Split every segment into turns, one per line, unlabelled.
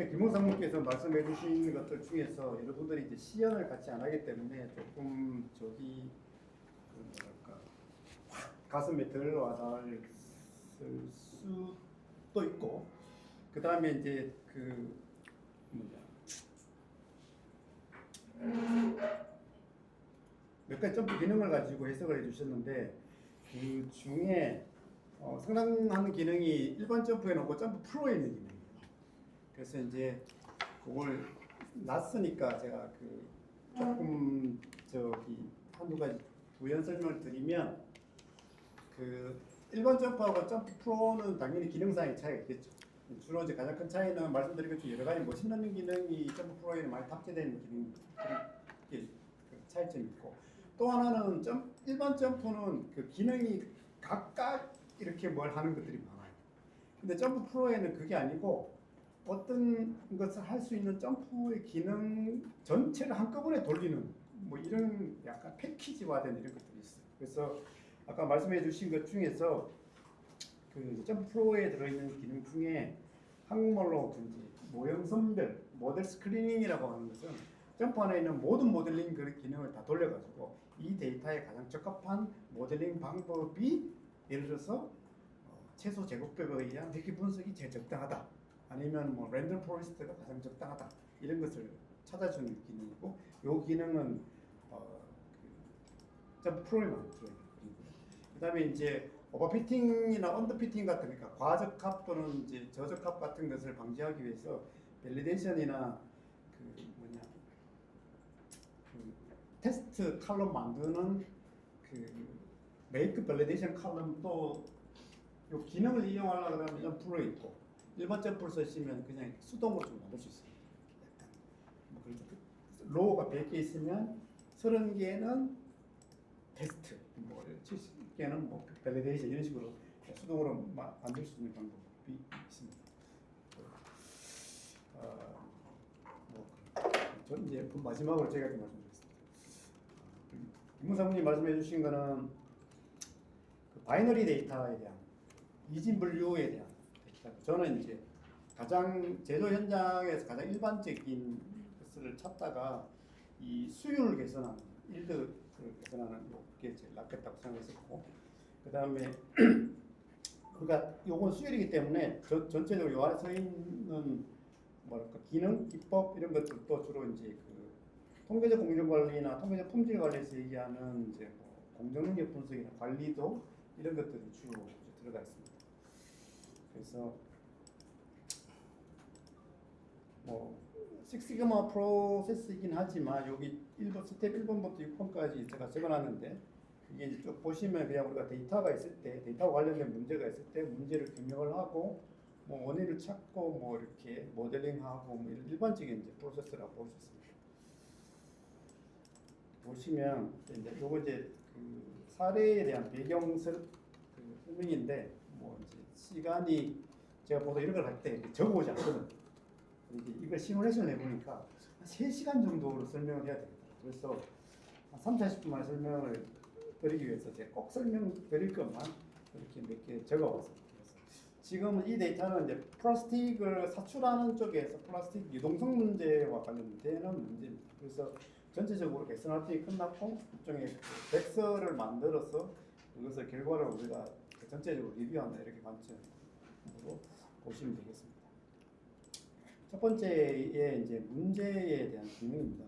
앞에 김홍상님께서 말씀해 주신 것들 중에서 여러분들이 이제 시연을 같이 안 하기 때문에 조금 저기 뭐랄까 가슴에 덜 와닿을 수도 있고, 그 다음에 이제 그 뭐냐 몇 가지 점프 기능을 가지고 해석을 해주셨는데, 그 중에 상당한 기능이 일반 점프에 놓고 점프 프로에 있는 기능이에요. 그래서 이제 그걸 놨으니까 제가 그 조금 저기 한두 가지 부연 설명을 드리면, 그 일반 점프하고 점프 프로는 당연히 기능상의 차이가 있겠죠. 주로 이제 가장 큰 차이는 말씀드린 것처럼 여러 가지 머신러닝 기능이 점프 프로에는 많이 탑재되는 기능이 그 차이점이 있고, 또 하나는 일반 점프는 그 기능이 각각 이렇게 뭘 하는 것들이 많아요. 근데 점프 프로에는 그게 아니고 어떤 것을 할 수 있는 점프의 기능 전체를 한꺼번에 돌리는 뭐 이런 약간 패키지화된 이런 것들이 있어요. 그래서 아까 말씀해 주신 것 중에서 그 점프 프로에 들어있는 기능 중에 한국말로 모형 선별, 모델 스크리닝이라고 하는 것은 점프 안에 있는 모든 모델링 그 기능을 다 돌려가지고 이 데이터에 가장 적합한 모델링 방법이, 예를 들어서 최소 제곱벽에 의한 획기 분석이 제일 적당하다, 아니면 뭐 랜덤 포레스트가 가장 적당하다, 이런 것을 찾아주는 기능이고, 이 기능은 점프 프로에만 들어있는 기능이고요. 그다음에 이제 오버피팅이나 언더피팅 같은, 그러니까 과적합 또는 이제 저적합 같은 것을 방지하기 위해서 밸리데이션이나 테스트 칼럼 만드는 그 메이크 밸리데이션 칼럼도 요 기능을 이용하려고 하면 점프로 있고, 일반 점프를 쓰시면 그냥 수동으로 좀 만들 수 있어요. 약간 뭐 그래서 로우가 100개 있으면 30개는 테스트, 뭐 70개는 뭐 밸리데이션, 이런 식으로 수동으로 만들 수 있는 방법이 있습니다. 저는 이제 그 마지막으로 제가 좀 말씀드리겠습니다. 김문사부님 말씀해 주신 거는 그 바이너리 데이터에 대한 이진 분류에 대한 데이터. 저는 이제 가장 제조 현장에서 가장 일반적인 것을 찾다가 이 수율을 개선하는, 일드를 개선하는 게 제일 낫겠다고 생각했었고, 그 다음에 그러니까 요건 수율이기 때문에 전체적으로 요 안에 서 있는 뭐랄까 기능, 기법 이런 것들도 주로 이제 그 통계적 공정 관리나 통계적 품질 관리에서 얘기하는 이제 뭐 공정 능력 분석이나 관리도 이런 것들이 주로 들어가 있습니다. 그래서 뭐 식시그마 프로세스이긴 하지만 여기 1번 스텝 1번부터 6번까지 제가 적어놨는데, 이게 이제 쭉 보시면 그냥 우리가 데이터가 있을 때, 데이터와 관련된 문제가 있을 때 문제를 규명을 하고 뭐 원인을 찾고 뭐 이렇게 모델링하고 뭐 이런 일반적인 이제 프로세스라고 볼 수 있습니다. 보시면 이제 요거 이제 그 사례에 대한 배경 설명인데, 뭐 이제 시간이 제가 보통 이런 걸 할 때 적어오지 않거든요. 이걸 시뮬레이션을 해보니까 한 3시간 정도로 설명을 해야 됩니다. 그래서 한 30, 40분 만에 설명을 드리기 위해서 제가 꼭 설명드릴 것만 이렇게 몇 개 적어왔습니다. 지금 이 데이터는 이제 플라스틱을 사출하는 쪽에서 플라스틱 유동성 문제와 관련되는 문제입니다. 그래서 전체적으로 객선 활동이 끝났고 일종의 백서를 만들어서 그것을 결과를 우리가 전체적으로 리뷰한다, 이렇게 관점으로 보시면 되겠습니다. 첫 번째에 이제 문제에 대한 기능입니다.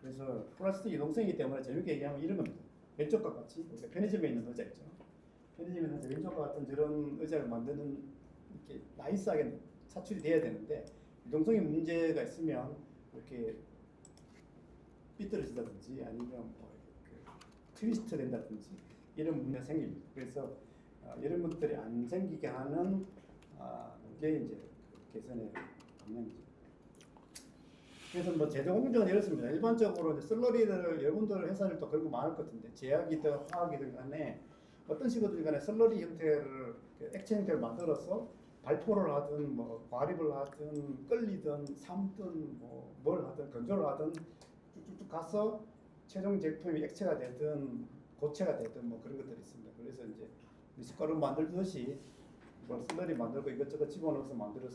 그래서 플라스틱 유동성이기 때문에 재밌게 얘기하면 이런 겁니다. 왼쪽과 같이 우리가 편의점에 있는 의자 있죠. 편의점에 있는 왼쪽과 같은 저런 의자를 만드는, 이렇게 나이스하게 사출이 돼야 되는데 유동성이 문제가 있으면 이렇게 삐뚤어지다든지 아니면 뭐 트위스트 된다든지 이런 문제가 생깁니다. 그래서 이런 것들이 안 생기게 하는 게 이제 개선의 방향이죠. 그래서 뭐 제조 공정은 이렇습니다. 일반적으로 이제 슬러리를 여러분들 회사를 또 그런 거 많을 것 같은데, 제약이든 화학이든 간에 어떤 식으로든 간에 슬러리 형태를, 액체 형태를 만들어서 발포를 하든 뭐 과립을 하든 끌리든 삶든 뭐 뭘 하든 건조를 하든 쭉쭉쭉 가서 최종 제품이 액체가 되든 고체가 되든 뭐 그런 것들이 있습니다. 그래서 이제 미숫가루 만들듯이 뭐 슬러리 만들고 이것저것 집어넣어서 만드는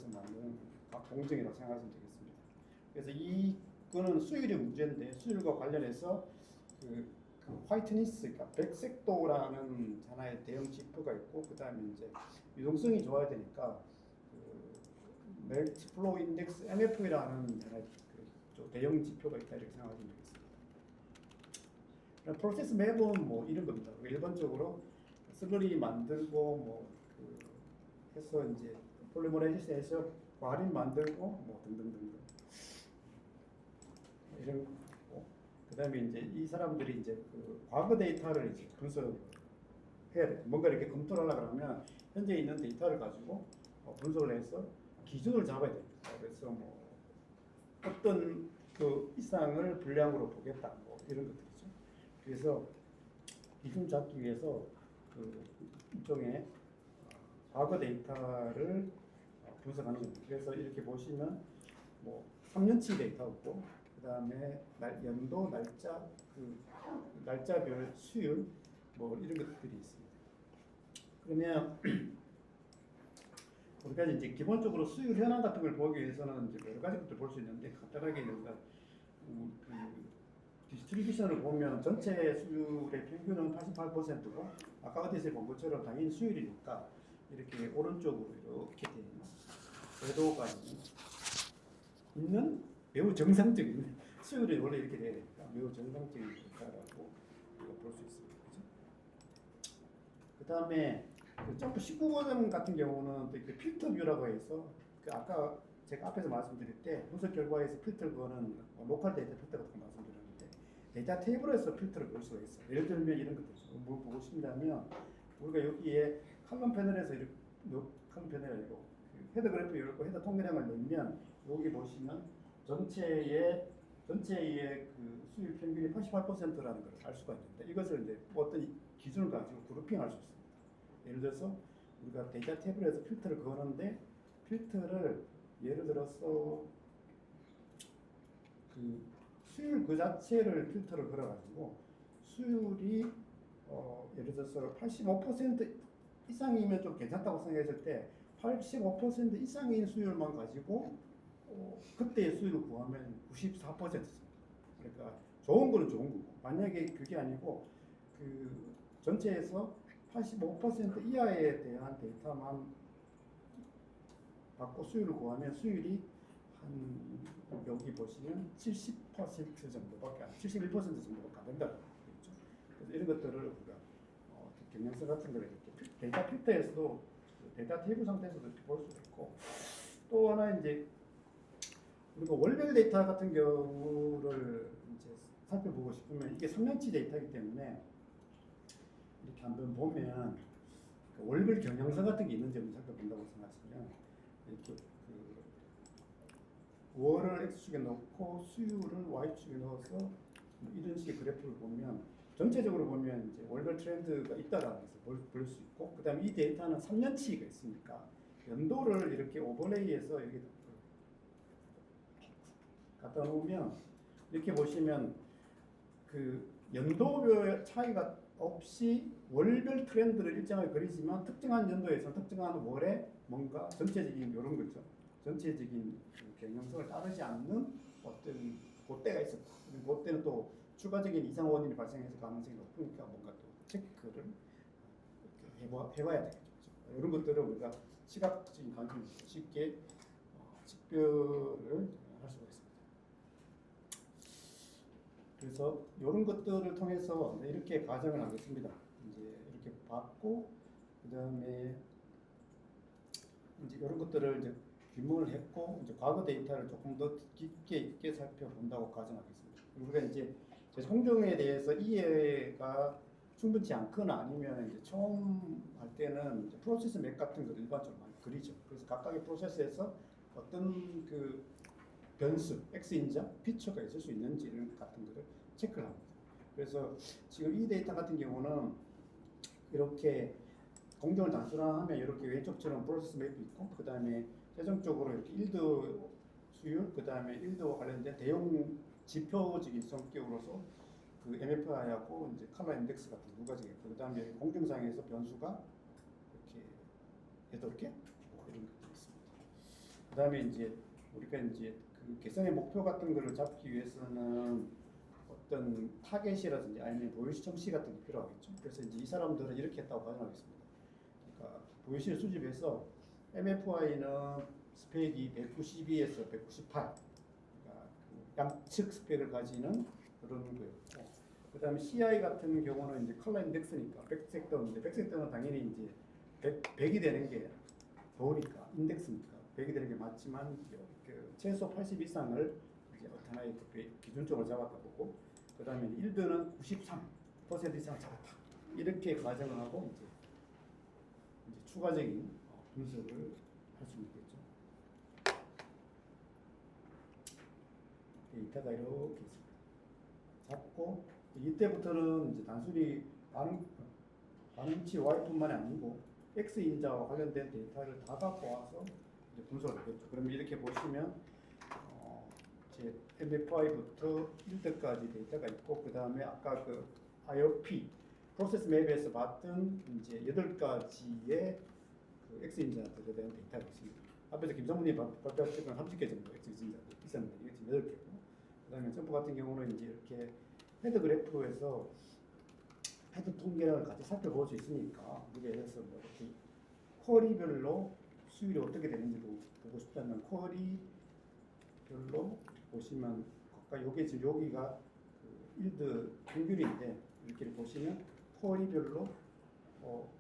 공정이라고 생각하시면 되겠습니다. 그래서 이거는 수율의 문제인데 수율과 관련해서 그 화이트니스, 그러니까 백색도라는 하나의 대형 지표가 있고 그 다음에 이제 유동성이 좋아야 되니까 그 멜트 플로우 인덱스 MF라는 하나의 그 대형 지표가 있다 이렇게 생각하시면 되겠습니다. 프로세스 맵은 뭐 이런 겁니다. 일반적으로 슬러리 만들고 해서 이제 폴리머라이즈해서 과린 만들고 뭐 등등등등 이런 거. 그다음에 이제 이 사람들이 이제 그 과거 데이터를 이제 분석해야 돼. 뭔가 이렇게 검토를 하려 그러면 현재 있는 데이터를 가지고 분석을 해서 기준을 잡아야 됩니다. 그래서 뭐 어떤 그 이상을 분량으로 보겠다 뭐 이런 것들이죠. 그래서 기준 잡기 위해서 그 일종의 과거 데이터를 분석하는 겁니다. 그래서 이렇게 보시면 뭐 3년치 데이터고 그다음에 연도, 날짜, 그 날짜별 수율 뭐 이런 것들이 있습니다. 그러면 우리가 이제 기본적으로 수율 현황 같은 걸 보기 위해서는 이제 여러 가지 것들 볼 수 있는데 간단하게 우리가 그 디스트리뷰션을 보면 전체 수율의 평균은 88%고 아까 어디서 본 것처럼 당연히 수율이니까 이렇게 오른쪽으로 이렇게 되는 궤도가 있는 매우 정상적인 수율이 원래 이렇게 돼야 되니까 매우 정상적인 데이터라고 볼 수 있습니다. 그 다음에 그 점프 19버전 같은 경우는 또 그 필터 뷰라고 해서 그 아까 제가 앞에서 말씀드릴 때 분석 결과에서 필터 그거는 로컬 데이터 필터 같은 거 말씀드렸는데 데이터 테이블에서 필터를 볼 수가 있어요. 예를 들면 이런 것들 뭘 보고 싶냐면 우리가 여기에 칼럼 패널에서 이렇게 칼럼 패널이 아니고 헤더 그래프 열고 헤더 통계량을 넣으면 여기 보시면 전체의 그 수율 평균이 88%라는 걸 알 수가 있는데 이것을 이제 어떤 기준을 가지고 그룹핑할 수 있습니다. 예를 들어서 우리가 데이터 테이블에서 필터를 거는데 필터를 예를 들어서 그 수율 그 자체를 필터를 걸어가지고 수율이 예를 들어서 85% 이상이면 좀 괜찮다고 생각했을 때 85% 이상인 수율만 가지고 그때의 수율을 구하면 94%입니다. 그러니까 좋은 거는 좋은 거고 만약에 그게 아니고 그 전체에서 85% 이하에 대한 데이터만 받고 수율을 구하면 수율이 한 여기 보시면 70% 정도밖에 안, 71% 정도밖에 안 된다고 그랬죠. 그래서 이런 것들을 우리가 경향성 같은 걸 이렇게 데이터 필터에서도 데이터 테이블 상태에서도 볼 수가 있고 또 하나 이제 우리가 월별 데이터 같은 경우를 이제 살펴보고 싶으면 이게 3년치 데이터이기 때문에 이렇게 한번 보면 그 월별 경향성 같은 게 있는지 한번 살펴본다고 생각하시면 이렇게 그 월을 x축에 넣고 수율을 y축에 넣어서 이런 식의 그래프를 보면 전체적으로 보면 이제 월별 트렌드가 있다라는 것을 볼 수 있고 그다음에 이 데이터는 3년치가 있으니까 연도를 이렇게 오버레이해서 이렇게 갖다 놓으면 이렇게 보시면 그 연도별 차이가 없이 월별 트렌드를 일정하게 그리지만 특정한 연도에서 특정한 월에 뭔가 전체적인 이런 거죠. 전체적인 그 경향성을 따르지 않는 어떤 그때가 있었다. 그때는 또 추가적인 이상 원인이 발생해서 가능성이 높으니까 뭔가 또 체크를 해봐야 되겠죠. 이런 것들을 우리가 시각적인 관점에서 쉽게 식별을 할 수가 있습니다. 그래서 이런 것들을 통해서 이렇게 가정을 하겠습니다. 이제 이렇게 받고 그 다음에 이제 이런 것들을 이제 규모를 했고 이제 과거 데이터를 조금 더 깊게 있게 살펴본다고 가정하겠습니다. 우리가 이제 공정에 대해서 이해가 충분치 않거나 아니면 이제 처음 할 때는 이제 프로세스 맵 같은 걸 일반적으로 많이 그리죠. 그래서 각각의 프로세스에서 어떤 그 변수, X인자, 피처가 있을 수 있는지 이런 같은 거를 체크를 합니다. 그래서 지금 이 데이터 같은 경우는 이렇게 공정을 단순화하면 이렇게 왼쪽처럼 프로세스 맵이 있고 그 다음에 최종적으로 이렇게 일도 수율, 그 다음에 일도와 관련된 대용 지표적인 성격으로서 그 MFI하고 이제 컬러 인덱스 같은 두 가지가 있고 그 다음에 공정상에서 변수가 이렇게 8개 이런 것들이 있습니다. 그다음에 이제 우리가 이제 그 개선의 목표 같은 거를 잡기 위해서는 어떤 타겟이라든지 아니면 보유시 청시 같은 게 필요하겠죠. 그래서 이제 이 사람들은 이렇게 했다고 가정하겠습니다. 그러니까 보유시를 수집해서 MFI는 스펙이 192에서 198, 그러니까 그 양측 스펙을 가지는 그런 거였고, 그다음에 CI 같은 경우는 이제 컬러 인덱스니까 백색도인데 백색도는 당연히 이제 100이 되는 게 좋으니까 인덱스니까 100이 되는 게 맞지만 그 최소 80 이상을 이제 어떤 하나의 기준점을 잡았다 보고, 그다음에 1등은 93% 이상 잡았다 이렇게 가정을 하고 이제 추가적인 분석을 할 수 있겠죠. 데이터가 이렇게 있습니다. 잡고 이때부터는 이제 단순히 반응치 Y뿐만이 아니고 X 인자와 관련된 데이터를 다 갖고 와서 이제 분석을 하겠죠. 그러면 이렇게 보시면 제 MFI부터 1등까지 데이터가 있고, 그 다음에 아까 그 IOP 프로세스 맵에서 봤던 이제 8가지의 그 X 인자들에 대한 데이터가 있습니다. 앞에서 김성문이 발표하셨던 30개 정도 X 인자들이 있었는데 이게 지금 8개고, 그 다음에 점프 같은 경우는 이제 이렇게 헤드 그래프에서 헤드 통계를 같이 살펴볼 수 있으니까, 우리가 예를 들어서 뭐 이렇게 쿼리별로 수율이 어떻게 되는지도 보고 싶다면 쿼리별로 보시면, 아까 요게 지금 여기가 그 일드 평균인데 이렇게 보시면 쿼리별로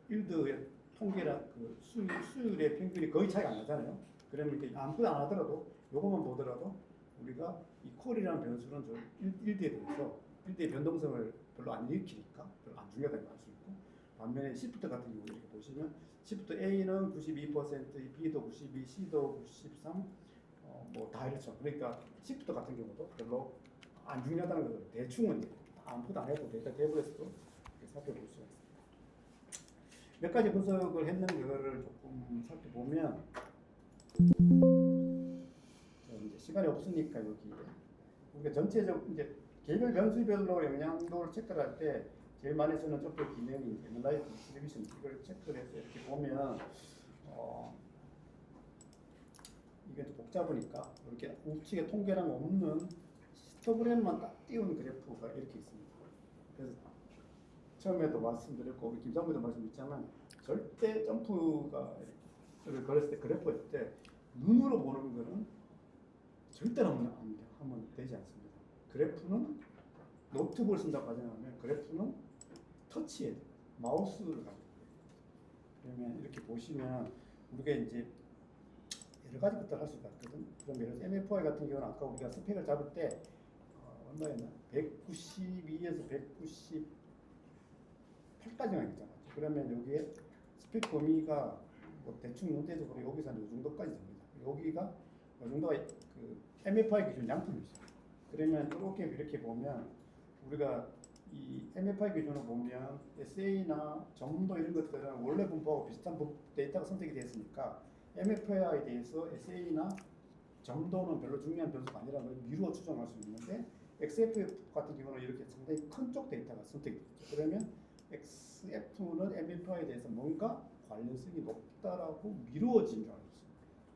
일드의 통계랑 그 수율의 평균이 거의 차이가 안 나잖아요. 그러면 이렇게 아무것도 안 하더라도 요것만 보더라도 우리가 이 쿼리라는 변수는 좀 일드에 대해서 일대의 변동성을 별로 안 일으키니까 별로 안 중요하다고 할 수 있고, 반면에 시프트 같은 경우 이렇게 보시면 시프트 A는 92%, B도 92, C도 93, 뭐 다 이렇죠. 그러니까 시프트 같은 경우도 별로 안 중요하다는 거죠. 대충은 아무것도 안 해도 데이터 테이블에서도 이렇게 살펴볼 수가 있습니다. 몇 가지 분석을 했는 거를 조금 살펴보면, 이제 시간이 없으니까 여기 우리가 전체적 이제 개별 변수별로 영향도를 체크를 할 때 제일 많이 쓰는 점프 기능이 애널라이즈 디스트리뷰션, 이걸 체크를 해서 이렇게 보면 이게 좀 복잡하니까 이렇게 우측에 통계랑 없는 히스토그램만 딱 띄운 그래프가 이렇게 있습니다. 그래서 처음에도 말씀드렸고 우리 김상무도 말씀드렸지만 절대 점프가 걸었을 때 그래프가 있을 때 눈으로 보는 거는 절대로 하면 되지 않습니다. 그래프는 노트북을 쓴다고 가정하면 그래프는 터치해야 돼요. 마우스를 가지고. 그러면 이렇게 보시면 우리가 이제 여러 가지 것들을 할 수가 있거든. 그럼 예를 들어서 MFI 같은 경우는 아까 우리가 스펙을 잡을 때 얼마였나? 192에서 198까지만 있잖아. 그러면 여기에 스펙 범위가 뭐 대충 논대적으로 여기서 한 이 정도까지 됩니다. 여기가 이 정도가 그 MFI 기준 양품이죠. 그러면 이렇게 보면 우리가 이 MFI 기준을 보면 SA나 점도 이런 것들은 원래 분포하고 비슷한 데이터가 선택이 됐으니까 MFI에 대해서 SA나 점도는 별로 중요한 변수가 아니라는 걸 미루어 추정할 수 있는데, XFF 같은 경우는 이렇게 상당히 큰 쪽 데이터가 선택이 됐죠. 그러면 XF는 MFI에 대해서 뭔가 관련성이 높다라고 미루어진 줄 알고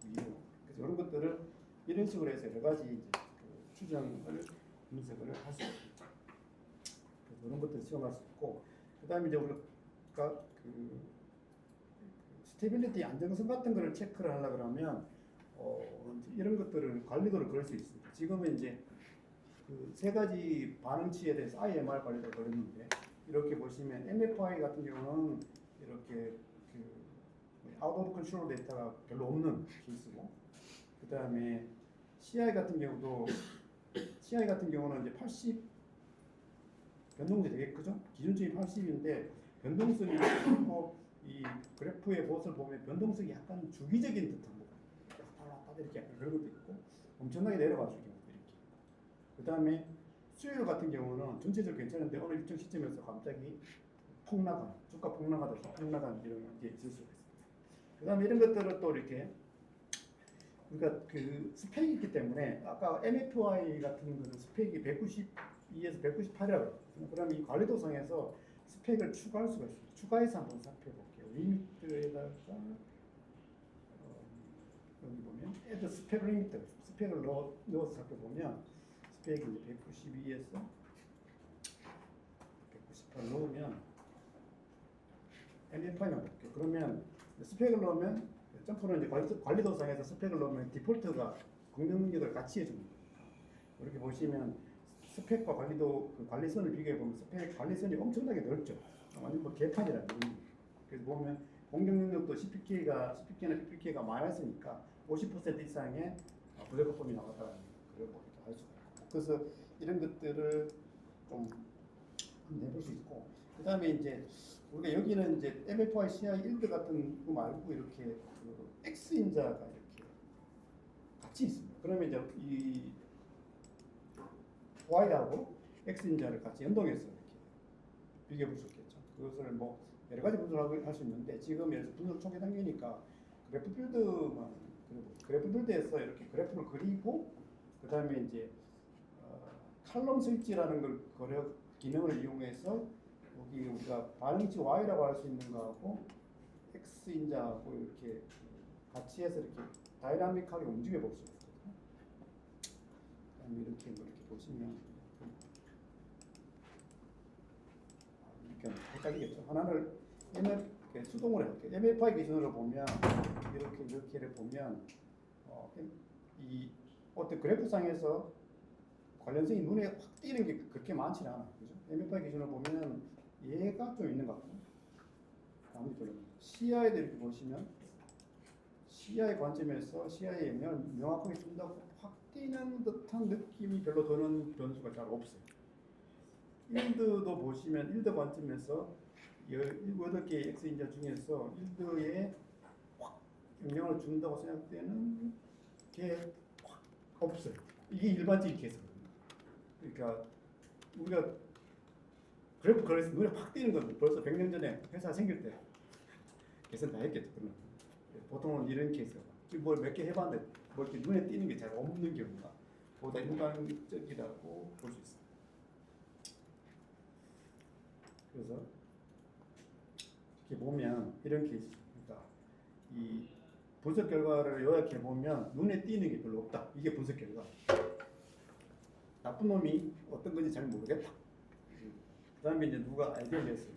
있습니다. 그래서 이런 것들을 이런 식으로 해서 여러 가지 이제 그 추정을 분석을 할 수 있습니다. 그래서 이런 것들을 시험할 수 있고, 그다음에 이제 우리가 그 스테빌리티 안정성 같은 거를 체크를 하려 그러면 이런 것들을 관리도를 걸 수 있습니다. 지금은 이제 그 세 가지 반응치에 대해서 IMR 관리도를 걸었는데, 이렇게 보시면 MFI 같은 경우는 이렇게 그 아웃 오브 컨트롤 데이터가 별로 없는 케이스고, 그 다음에 CI 같은 경우는 이제 80 변동성이 되게 크죠. 기준점이 80인데 변동성이 있고, 이 그래프의 보스를 보면 변동성이 약간 주기적인 듯한 거, 왔다 이렇게 약간 그런 것도 있고, 엄청나게 내려가는 경우도 이렇게. 그 다음에 수요일 같은 경우는 전체적으로 괜찮은데 어느 일정 시점에서 갑자기 폭락한, 주가 폭락하듯이 폭락한 이런 게 있을 수가 있습니다. 그 다음에 이런 것들을 또 이렇게 우리가 그 스펙이 있기 때문에, 아까 MFI 같은 거는 스펙이 192에서 198이라고 했거든요. 그러면 이 관리도상에서 스펙을 추가할 수가 있습니다. 추가해서 한번 살펴볼게요. 리미트에다가 여기 보면 add spec 리미터 스펙을 넣어서 살펴보면 스펙이 이제 192에서 198 넣으면 MFI만 볼게요. 그러면 스펙을 넣으면 점프는 이제 관리도상에서 스펙을 넣으면 디폴트가 공격 능력을 같이 해줍니다. 이렇게 보시면 스펙과 관리도 그 관리선을 비교해 보면 스펙 관리선이 엄청나게 넓죠. 완전 뭐 개판이라는 얘기. 그래서 보면 공격 능력도 CPK나 PPK가 많았으니까 50% 이상의 부적합범위 나왔다는 걸 알 수가 있고. 그래서 이런 것들을 좀 내볼 수 있고. 그 다음에 이제 우리가 여기는 이제 MFI, CI, 일드 같은 거 말고 이렇게 그 X 인자가 이렇게 같이 있습니다. 그러면 이제 이 Y하고 X 인자를 같이 연동해서 이렇게 비교해 볼 수 있겠죠. 그것을 뭐 여러 가지 분석을 할 수 있는데 지금 예를 들어 분석 초기 단계니까 그래프 빌드만 그래프 빌드에서 이렇게 그래프를 그리고 그 다음에 이제 칼럼 스위치라는 걸 기능을 이용해서 여기 우리가 반응치 Y라고 할 수 있는 거하고 X 인자하고 이렇게 같이 해서 이렇게 다이나믹하게 움직여 볼 수 있거든요. 그다음에 이렇게 보시면 이렇게 헷갈리겠죠. 하나를 수동으로 해볼게요. MFI 기준으로 보면 이렇게를 보면 이 어떤 그래프상에서 관련성이 눈에 확 띄는 게 그렇게 많지 않아. 그죠? MFI 기준으로 보면 얘가 좀 있는 것 같고 나머지 별로. CI도 이렇게 보시면 CI 관점에서 CI의 영향을 명확하게 준다고 확 띄는 듯한 느낌이 별로 드는 변수가 잘 없어요. 일드도 보시면 일드 관점에서 8개의 X인자 중에서 일드에 확 영향을 준다고 생각되는 게 확 없어요. 이게 일반적인 케이스거든요. 그러니까 우리가 그래프 그래서 눈에 확 띄는 건 벌써 100년 전에 회사 생길 때 계산 다 했겠죠. 그러면 보통은 이런 케이스가 지금 뭘 몇 개 해봤는데 뭐 이렇게 눈에 띄는 게 잘 없는 경우가 보다 일반적이라고 볼 수 있습니다. 그래서 이렇게 보면 이런 케이스, 그러니까 이 분석 결과를 요약해 보면 눈에 띄는 게 별로 없다. 이게 분석 결과. 나쁜 놈이 어떤 건지 잘 모르겠다. 그 다음에 이제 누가 아이디어를 냈어요.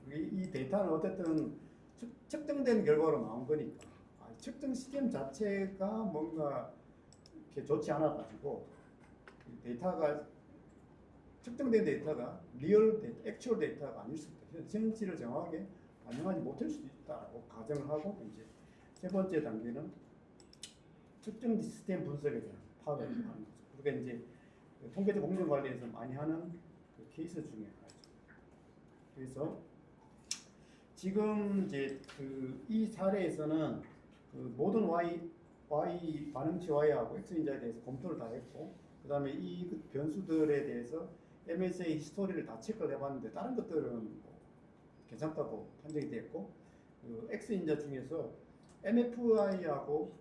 이 데이터는 어쨌든 측정된 결과로 나온 거니까 측정 시스템 자체가 뭔가 이렇게 좋지 않아가지고 데이터가 측정된 데이터가 리얼 데이터, 액츄얼 데이터가 아닐 수도 있다. 현실을 정확하게 반영하지 못할 수도 있다고 가정을 하고 이제 세 번째 단계는 측정 시스템 분석에 대한 파악을 하는 거죠. 그러니까 이제 통계적 공정 관리에서 많이 하는 그 케이스 중에 하나죠. 그래서 지금 이제 이 사례에서는 모든 Y 반응치 Y하고 X 인자에 대해서 검토를 다 했고, 그 다음에 이 변수들에 대해서 MSA 히스토리를 다 체크를 해봤는데 다른 것들은 괜찮다고 판정이 됐고, X 인자 중에서 MFI하고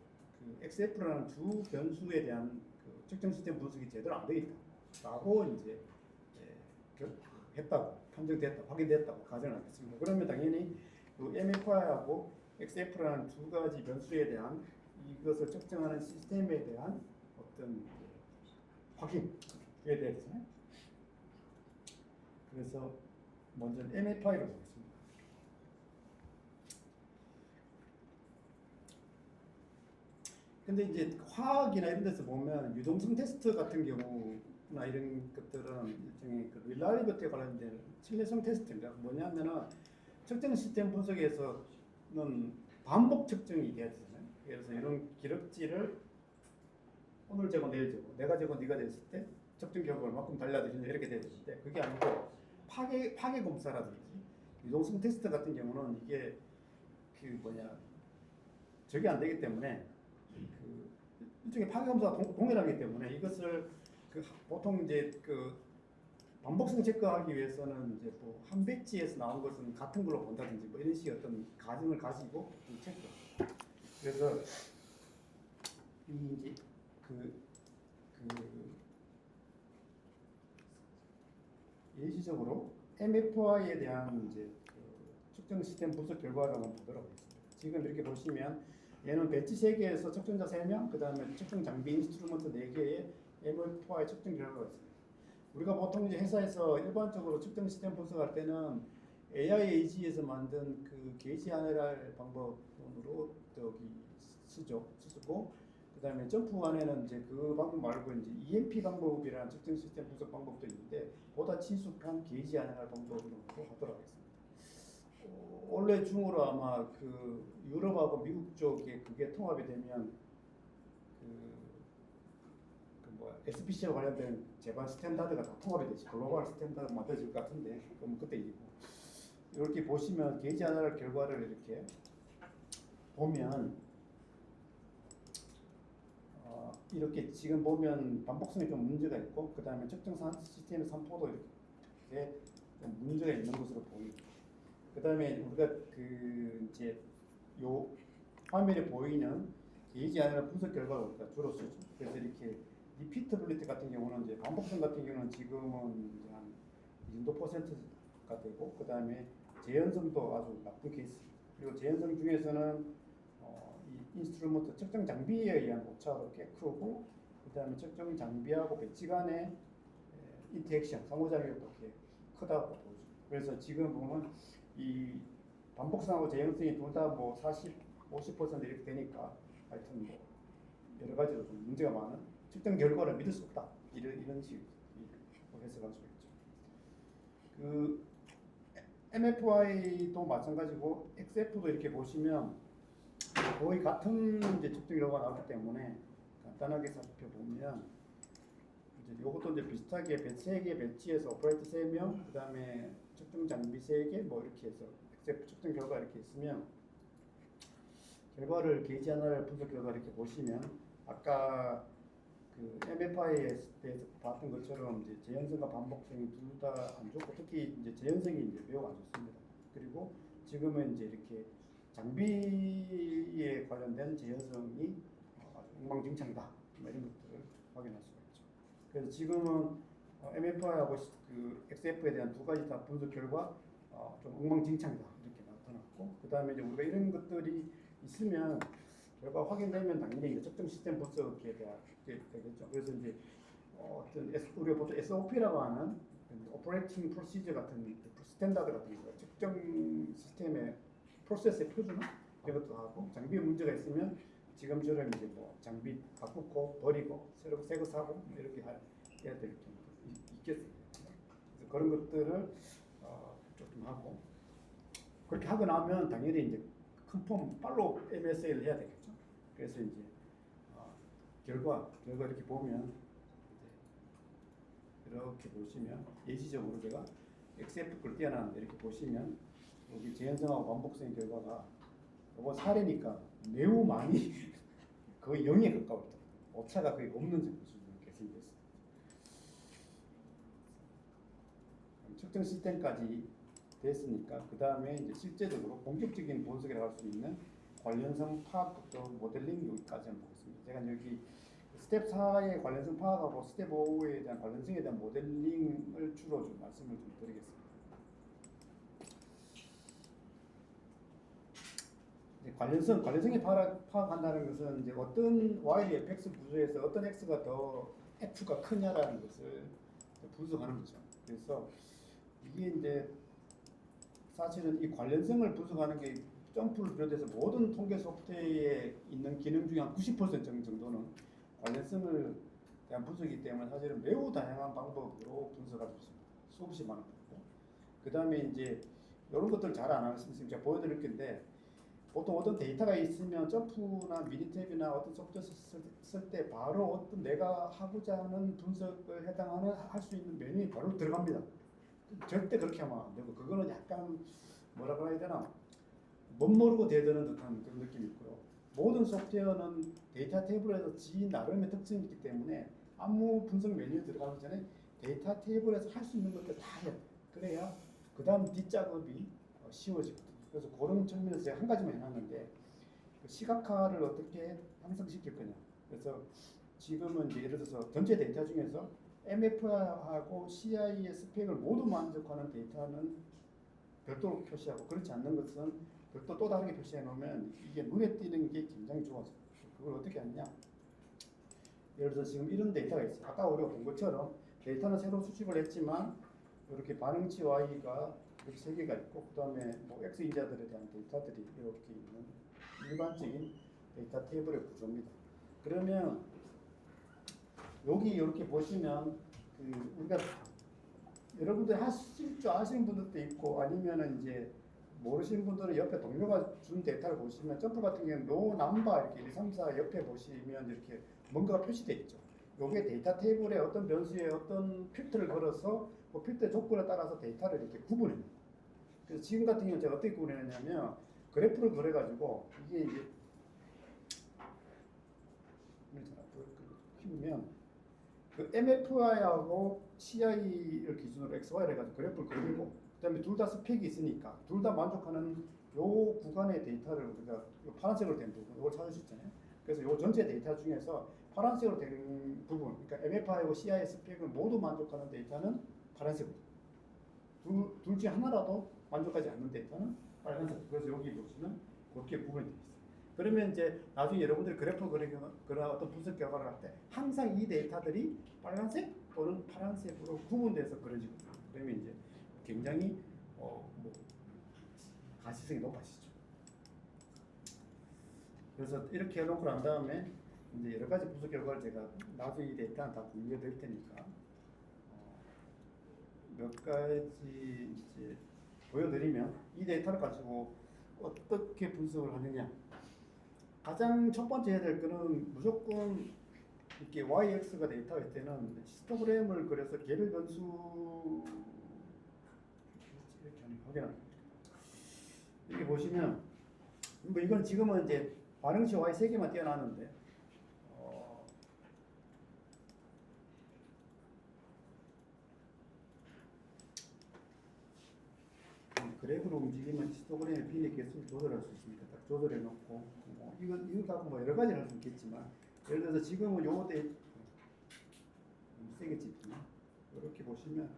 XF라는 두 변수에 대한 측정 시스템 분석이 제대로 안 되어 있다라고 이제 했다고 판정됐다, 확인됐다고 가정을 하겠습니다. 그러면 당연히 MFI하고 XF라는 두 가지 변수에 대한 이것을 측정하는 시스템에 대한 어떤 확인에 대해서 그래서 먼저 MFI를 보겠습니다. 근데 이제 화학이나 이런 데서 보면 유동성 테스트 같은 경우나 이런 것들은 일종의 그 릴라이비리티에 관련된 신뢰성 테스트입니다. 뭐냐면은 측정 시스템 분석에서는 반복 측정이 돼야 되잖아요. 그래서 이런 기록지를 오늘 재고 내일 재고 내가 재고 네가 됐을 때 측정 결과가 얼마큼 달라지는지 이렇게 돼야 되는데 그게 아니고 파괴 검사라든지 유동성 테스트 같은 경우는 이게 저게 안 되기 때문에 일종의 파괴 검사가 동일하기 때문에 이것을 보통 이제 반복성 체크하기 위해서는 이제 한 배지에서 나온 것은 같은 걸로 본다든지 뭐 이런 식의 어떤 가정을 가지고 체크. 그래서 이제 예시적으로 MFI에 대한 이제 측정 시스템 분석 결과를 한번 보도록 하겠습니다. 지금 이렇게 보시면 얘는 배치 3개에서 측정자 3명, 그 다음에 측정 장비 인스트루먼트 4개에 MFI 측정 결과가 있습니다. 우리가 보통 이제 회사에서 일반적으로 측정 시스템 분석할 때는 AIAG에서 만든 그 게이지 NLR 방법으로 쓰고, 그 다음에 점프 안에는 이제 그 방법 말고 이제 EMP 방법이라는 측정 시스템 분석 방법도 있는데 보다 친숙한 게이지 NLR 방법으로 하도록 하겠습니다. 원래 중으로 아마 그 유럽하고 미국 쪽에 그게 통합이 되면 SPC와 관련된 제반 스탠다드가 다 통합이 되지 글로벌 스탠다드 만들어질 것 같은데 그럼 그때 일이고 이렇게 보시면 게이지 NLR 결과를 이렇게 보면 이렇게 지금 보면 반복성에 좀 문제가 있고 그 다음에 측정 시스템의 산포도 이렇게 좀 문제가 있는 것으로 보입니다. 그 다음에 우리가 그 이제 요 화면에 보이는 게이지 NLR 분석 결과가 우리가 주로 쓰죠. 그래서 이렇게 리피터빌리티 같은 경우는 이제 반복성 같은 경우는 지금은 이제 한 이 정도 퍼센트가 되고 그 다음에 재현성도 아주 나쁜 케이스. 그리고 재현성 중에서는 이 인스트루먼트 측정 장비에 의한 오차가 꽤 크고 그 다음에 측정 장비하고 배치 간의 인터액션 상호작용이 그렇게 크다고 보죠. 그래서 지금 보면 이 반복성하고 재현성이 둘 다 뭐 40, 50% 이렇게 되니까 하여튼 뭐 여러 가지로 좀 문제가 많은 측정 결과를 믿을 수 없다 이런 식으로 해석할 수 있죠. 그 MFI도 마찬가지고 XF도 이렇게 보시면 거의 같은 이제 측정 결과가 나오기 때문에 간단하게 살펴보면 이제 이것도 이제 비슷하게 3개 배치해서 오퍼레이터 3명, 그 다음에 측정 장비 3개 뭐 이렇게 해서 XF 측정 결과 이렇게 있으면 결과를 게이지 NLR 분석 결과 이렇게 보시면 아까 그 MFI에 대해서 봤던 것처럼 이제 재현성과 반복성이 둘 다 안 좋고 특히 이제 재현성이 이제 매우 안 좋습니다. 그리고 지금은 이제 이렇게 장비에 관련된 재현성이 아주 엉망진창이다. 이런 것들을 확인할 수가 있죠. 그래서 지금은 MFI하고 그 XF에 대한 두 가지 다 분석 결과 좀 엉망진창이다 이렇게 나타났고 그 다음에 이제 우리가 이런 것들이 있으면 결과 확인되면 당연히 이제 측정 시스템 분석에 되겠죠. 그래서 이제 어떤 우리가 보통 SOP라고 하는 오퍼레이팅 프로시저 같은 스탠다드 같은 거 측정 시스템의 프로세스의 표준화 이런 것도 하고 장비에 문제가 있으면 지금처럼 이제 뭐 장비 바꾸고 버리고 새 거 사고 뭐 이렇게 해야 될 경우도 있겠습니다. 그래서 그런 것들을 조금 하고 그렇게 하고 나면 당연히 이제 큰 폼 팔로우 MSA를 해야 되겠죠. 그래서 이제 결과 이렇게 보면 이렇게 보시면 예시적으로 제가 XF 걸 띄어놨는데 이렇게 보시면 여기 재현성하고 반복성 결과가 이번 사례니까 매우 많이 거의 0에 가까웠다. 오차가 거의 없는 정도 수준으로 개선됐습니다. 측정 시스템까지 됐으니까 그 다음에 이제 실제적으로 본격적인 분석을 할 수 있는 관련성 파악부터 모델링 여기까지 한번 보겠습니다. 제가 여기 스텝 4의 관련성 파악하고 스텝 5에 대한 관련성에 대한 모델링을 주로 좀 말씀을 좀 드리겠습니다. 관련성이 파악한다는 것은 이제 어떤 y fx 구조에서 어떤 x가 더 f가 크냐라는 것을 분석하는 거죠. 그래서 이게 이제 사실은 이 관련성을 분석하는 게 점프를 비롯해서 모든 통계 소프트웨어에 있는 기능 중에 한 90% 정도는 관련성을 대한 분석이기 때문에 사실은 매우 다양한 방법으로 분석할 수 있습니다. 수없이 많은 방법. 그 다음에 이제 이런 것들 잘 안 하시면 제가 보여드릴 건데 보통 어떤 데이터가 있으면 점프나 미니탭이나 어떤 소프트웨어 쓸 때 바로 어떤 내가 하고자 하는 분석을 해당하는 할 수 있는 메뉴에 바로 들어갑니다. 절대 그렇게 하면 안 되고 그거는 약간 뭐라고 해야 되나 못 모르고 대드는 듯한 그런 느낌이 있고요. 모든 소프트웨어는 데이터 테이블에서 지 나름의 특징이 있기 때문에 아무 분석 메뉴에 들어가기 전에 데이터 테이블에서 할 수 있는 것들 다 해요. 그래야 그 다음 뒷작업이 쉬워지거든요. 그래서 그런 측면에서 제가 한 가지만 해놨는데 그 시각화를 어떻게 향상시킬 거냐. 그래서 지금은 이제 예를 들어서 전체 데이터 중에서 MF하고 CI의 스펙을 모두 만족하는 데이터는 별도로 표시하고 그렇지 않는 것은 그것도 또 다르게 표시해 놓으면 이게 눈에 띄는 게 굉장히 좋아져요. 그걸 어떻게 하냐? 예를 들어서 지금 이런 데이터가 있어요. 아까 우리가 본 것처럼 데이터는 새로 수집을 했지만 이렇게 반응치 Y가 이렇게 세 개가 있고 그 다음에 뭐 X 인자들에 대한 데이터들이 이렇게 있는 일반적인 데이터 테이블의 구조입니다. 그러면 여기 이렇게 보시면 그 우리가 여러분들 하실 줄 아시는 분들도 있고 아니면은 이제 모르시는 분들은 옆에 동료가 준 데이터를 보시면 점프 같은 경우는 노 넘버 이렇게 1, 2, 3, 4 옆에 보시면 이렇게 뭔가가 표시되어 있죠. 요게 데이터 테이블에 어떤 변수에 어떤 필터를 걸어서 그 필터 조건에 따라서 데이터를 이렇게 구분해요. 그래서 지금 같은 경우는 제가 어떻게 구분했냐면 그래프를 그려가지고 이게 이제 키우면 그 MFI하고 CI를 기준으로 XY를 해가지고 그래프를 그리고 그다음에 둘 다 스펙이 있으니까 둘 다 만족하는 요 구간의 데이터를 우리가 요 파란색으로 된 부분 이걸 찾을 수 있잖아요. 그래서 요 전체 데이터 중에서 파란색으로 된 부분, 그러니까 MFI하고 CI 스펙을 모두 만족하는 데이터는 파란색으로. 둘 중에 하나라도 만족하지 않는 데이터는 빨간색. 그래서 여기 보시면 그렇게 구분이 되어 있어요. 그러면 이제 나중에 여러분들이 그래프 그런 어떤 분석 결과를 할 때 항상 이 데이터들이 빨간색 또는 파란색으로 구분돼서 그려지거든요. 그러면 이제 굉장히 뭐 가시성이 높아지죠. 그래서 이렇게 해놓고 난 다음에 이제 여러 가지 분석 결과를 제가 나중에 이 데이터는 다 공유해 드릴 테니까 몇 가지 이제 보여드리면 이 데이터를 가지고 어떻게 분석을 하느냐. 가장 첫 번째 해야 될 거는 무조건 이렇게 YX가 데이터가 있을 때는 히스토그램을 그려서 개별 변수 이렇게 확인합니다. 이렇게 보시면 뭐 이건 지금은 이제 반응치 Y 3개만 띄어놨는데 그래프로 움직이면 히스토그램의 비례 개수를 조절할 수 있습니다. 딱 조절해 놓고 이거 갖고 뭐 여러 가지를 할 수 있겠지만 예를 들어서 지금은 요거 때 세게 찍히나 이렇게 보시면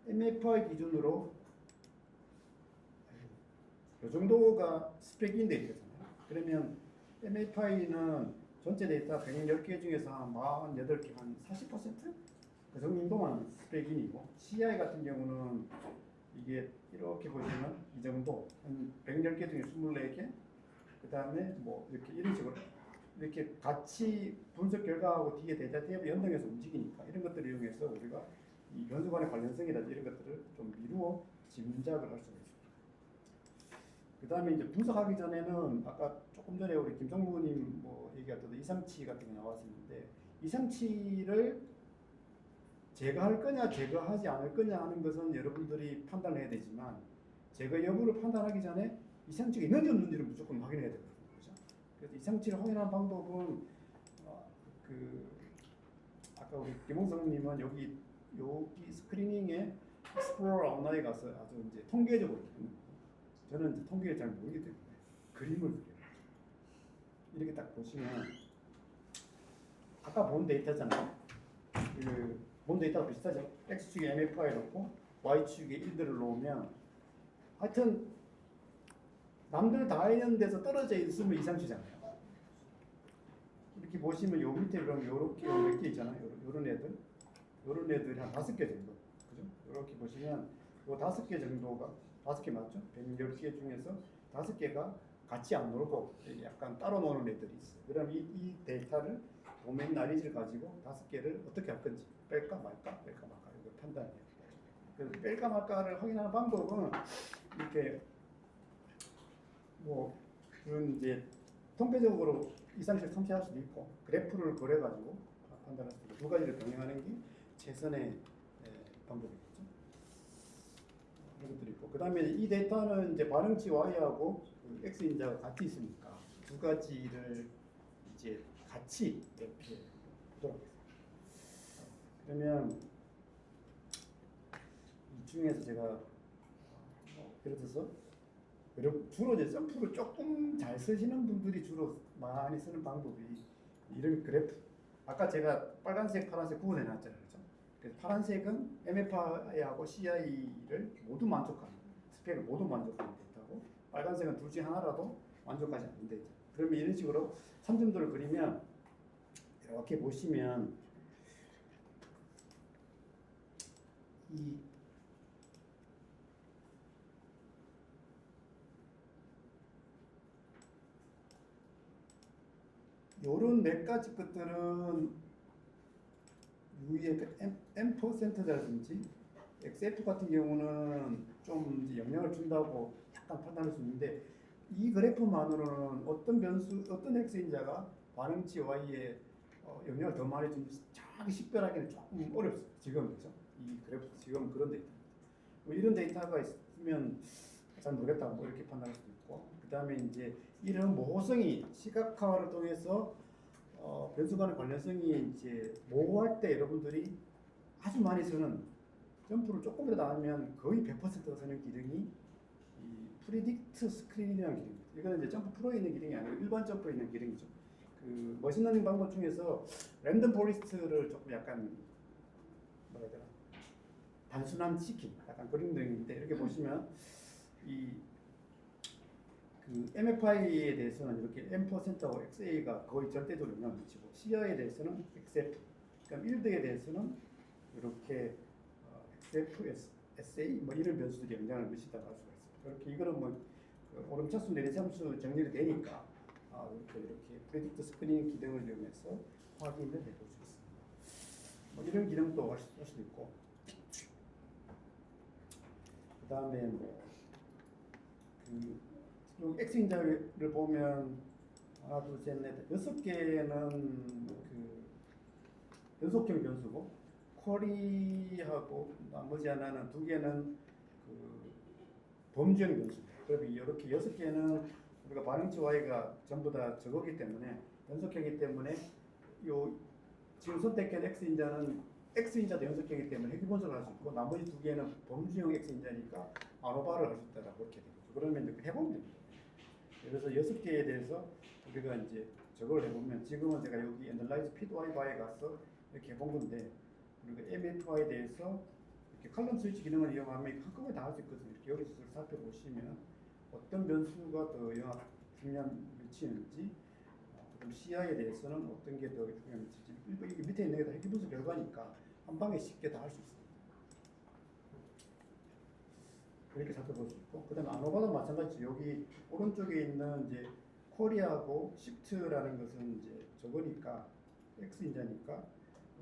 MFI 기준으로 이 정도가 스펙인 데이터잖아요. 그러면 MFI는 전체 데이터 110개 중에서 한 48개, 한 40%? 그 정도만 스펙인이고 CI 같은 경우는 이게 이렇게 보시면 이 정도 한 110개 중에 24개 그 다음에 뭐 이렇게 이런 식으로 이렇게 같이 분석 결과하고 뒤에 데이터 테이블 연동해서 움직이니까 이런 것들을 이용해서 우리가 이 변수 간의 관련성이라든지 이런 것들을 좀 미루어 짐작을 할 수가 있습니다. 그 다음에 이제 분석하기 전에는 아까 조금 전에 우리 김성무님 뭐 얘기했던 이상치 같은 게 나왔었는데 이상치를 제거할 거냐 제거하지 않을 거냐 하는 것은 여러분들이 판단해야 되지만 제거 여부를 판단하기 전에 이상치가 있는지 없는지를 무조건 확인해야 되거든요. 그렇죠? 그래서 이상치를 확인하는 방법은 그 아까 우리 김홍성님은 여기 스크리닝에 익스플로러 아웃라인에 가서 아주 이제 통계적으로 저는 이제 통계를 잘 모르기 때문에 그림을 그려요. 이렇게 딱 보시면 아까 본 데이터잖아요. 본 데이터가 비슷하죠. X축에 MFI 놓고 Y축에 1들을 놓으면 하여튼 남들 다 있는 데서 떨어져 있으면 이상치잖아요. 이렇게 보시면 요 밑에 그럼 요렇게 몇 개 있잖아요. 요런 애들이 한 5개 정도. 그죠? 요렇게 보시면 요 5개 정도가 5개 맞죠? 110개 중에서 5개가 같이 안 놀고 약간 따로 노는 애들이 있어요. 그럼 이 데이터를 도메인 나리지를 가지고 5개를 어떻게 할 건지 뺄까 말까 이걸 판단해야 돼요. 그래서 뺄까 말까를 확인하는 방법은 이렇게 뭐 그런 이제 통계적으로 이상치를 탐지할 수도 있고 그래프를 그려가지고 판단할 수도 있고 두 가지를 병행하는 게 최선의 방법이겠죠. 이런 것들이 있고 그 다음에 이 데이터는 이제 반응치 Y하고 그 X 인자가 같이 있으니까 두 가지를 이제 같이 이렇게 보도록 하겠습니다. 그러면 이 중에서 제가 예를 들어서 주로 이제 점프를 조금 잘 쓰시는 분들이 주로 많이 쓰는 방법이 이런 그래프. 아까 제가 빨간색, 파란색 구분해 놨잖아요. 그렇죠? 그래서 파란색은 MFI하고 CI를 모두 만족하는 스펙을 모두 만족하는 데이터고 빨간색은 둘 중에 하나라도 만족하지 않는데, 그러면 이런 식으로 3점도를 그리면 이렇게 보시면 이 요런 몇 가지 것들은 위에 그 M%라든지 XF 같은 경우는 좀 이제 영향을 준다고 약간 판단할 수 있는데, 이 그래프만으로는 어떤 변수, 어떤 X인자가 반응치 Y에 영향을 더 많이 주는지 정확히 식별하기는 조금 어렵습니다. 지금 그죠? 이 그래프 지금 그런 데이터. 뭐 이런 데이터가 있으면 잘 모르겠다 뭐 이렇게 판단할 수도 있고, 그 다음에 이제 이런 모호성이 시각화를 통해서 변수 간의 관련성이 이제 모호할 때 여러분들이 아주 많이 쓰는, 점프를 조금이라도 하면 거의 100%가 쓰는 기능이 이 프리딕트 스크린이라는 기능입니다. 이거는 이제 점프 프로에 있는 기능이 아니고 일반 점프에 있는 기능이죠. 그 머신러닝 방법 중에서 랜덤 포레스트를 조금 약간 뭐라 해야 되나, 단순한 시킨 약간 그런 기능인데, 이렇게 보시면 이 그 MFI에 대해서는 이렇게 M%하고 XA가 거의 절대적으로 영향을 미치고, CI에 대해서는 XF, 그러니까 1등에 대해서는 이렇게 XF, SA 뭐 이런 변수들이 영향을 미친다고 할 수가 있습니다. 이렇게 이거는 뭐 오름차수 내리차수 정렬이 되니까 이렇게 프레딕트 스크린 기능을 이용해서 확인을 해볼 수 있습니다. 뭐 이런 기능도 할 수도 있고, 그 다음에 그 X인자를 보면 하나, 둘, 셋, 넷, 6개는 그 연속형 변수고, 쿼리하고 나머지 하나는 2개는 그 범주형 변수입니다. 그러면 이렇게 6개는 우리가 반응치 Y가 전부 다 저거기 때문에, 연속형이기 때문에 요 지금 선택한 X인자는 X인자도 연속형이기 때문에 회귀분석을 할 수 있고, 나머지 2개는 범주형 X인자니까 아노바를 할 수 있다라고 그렇게 되죠. 그러면 이렇게 해보면 됩니다. 그래서 6개에 대해서 우리가 이제 저걸 해보면, 지금은 제가 여기 Analyze Fit Y 바에 가서 이렇게 해본 건데, 우리가 MFI에 대해서 이렇게 칼럼 스위치 기능을 이용하면 한꺼번에 다 할 수 있거든요. 이렇게 여기서 살펴보시면 어떤 변수가 더 영향을 미치는지, 그럼 CI에 대해서는 어떤 게 더 영향을 미칠지, 이게 밑에 있는 게 다 회귀분석 결과니까 한 방에 쉽게 다 할 수 있습니다. 이렇게 살펴볼 수 있고, 그 다음에 아노바도 마찬가지. 여기 오른쪽에 있는 이제 쿼리하고 시프트라는 것은 이제 저거니까 X인자니까,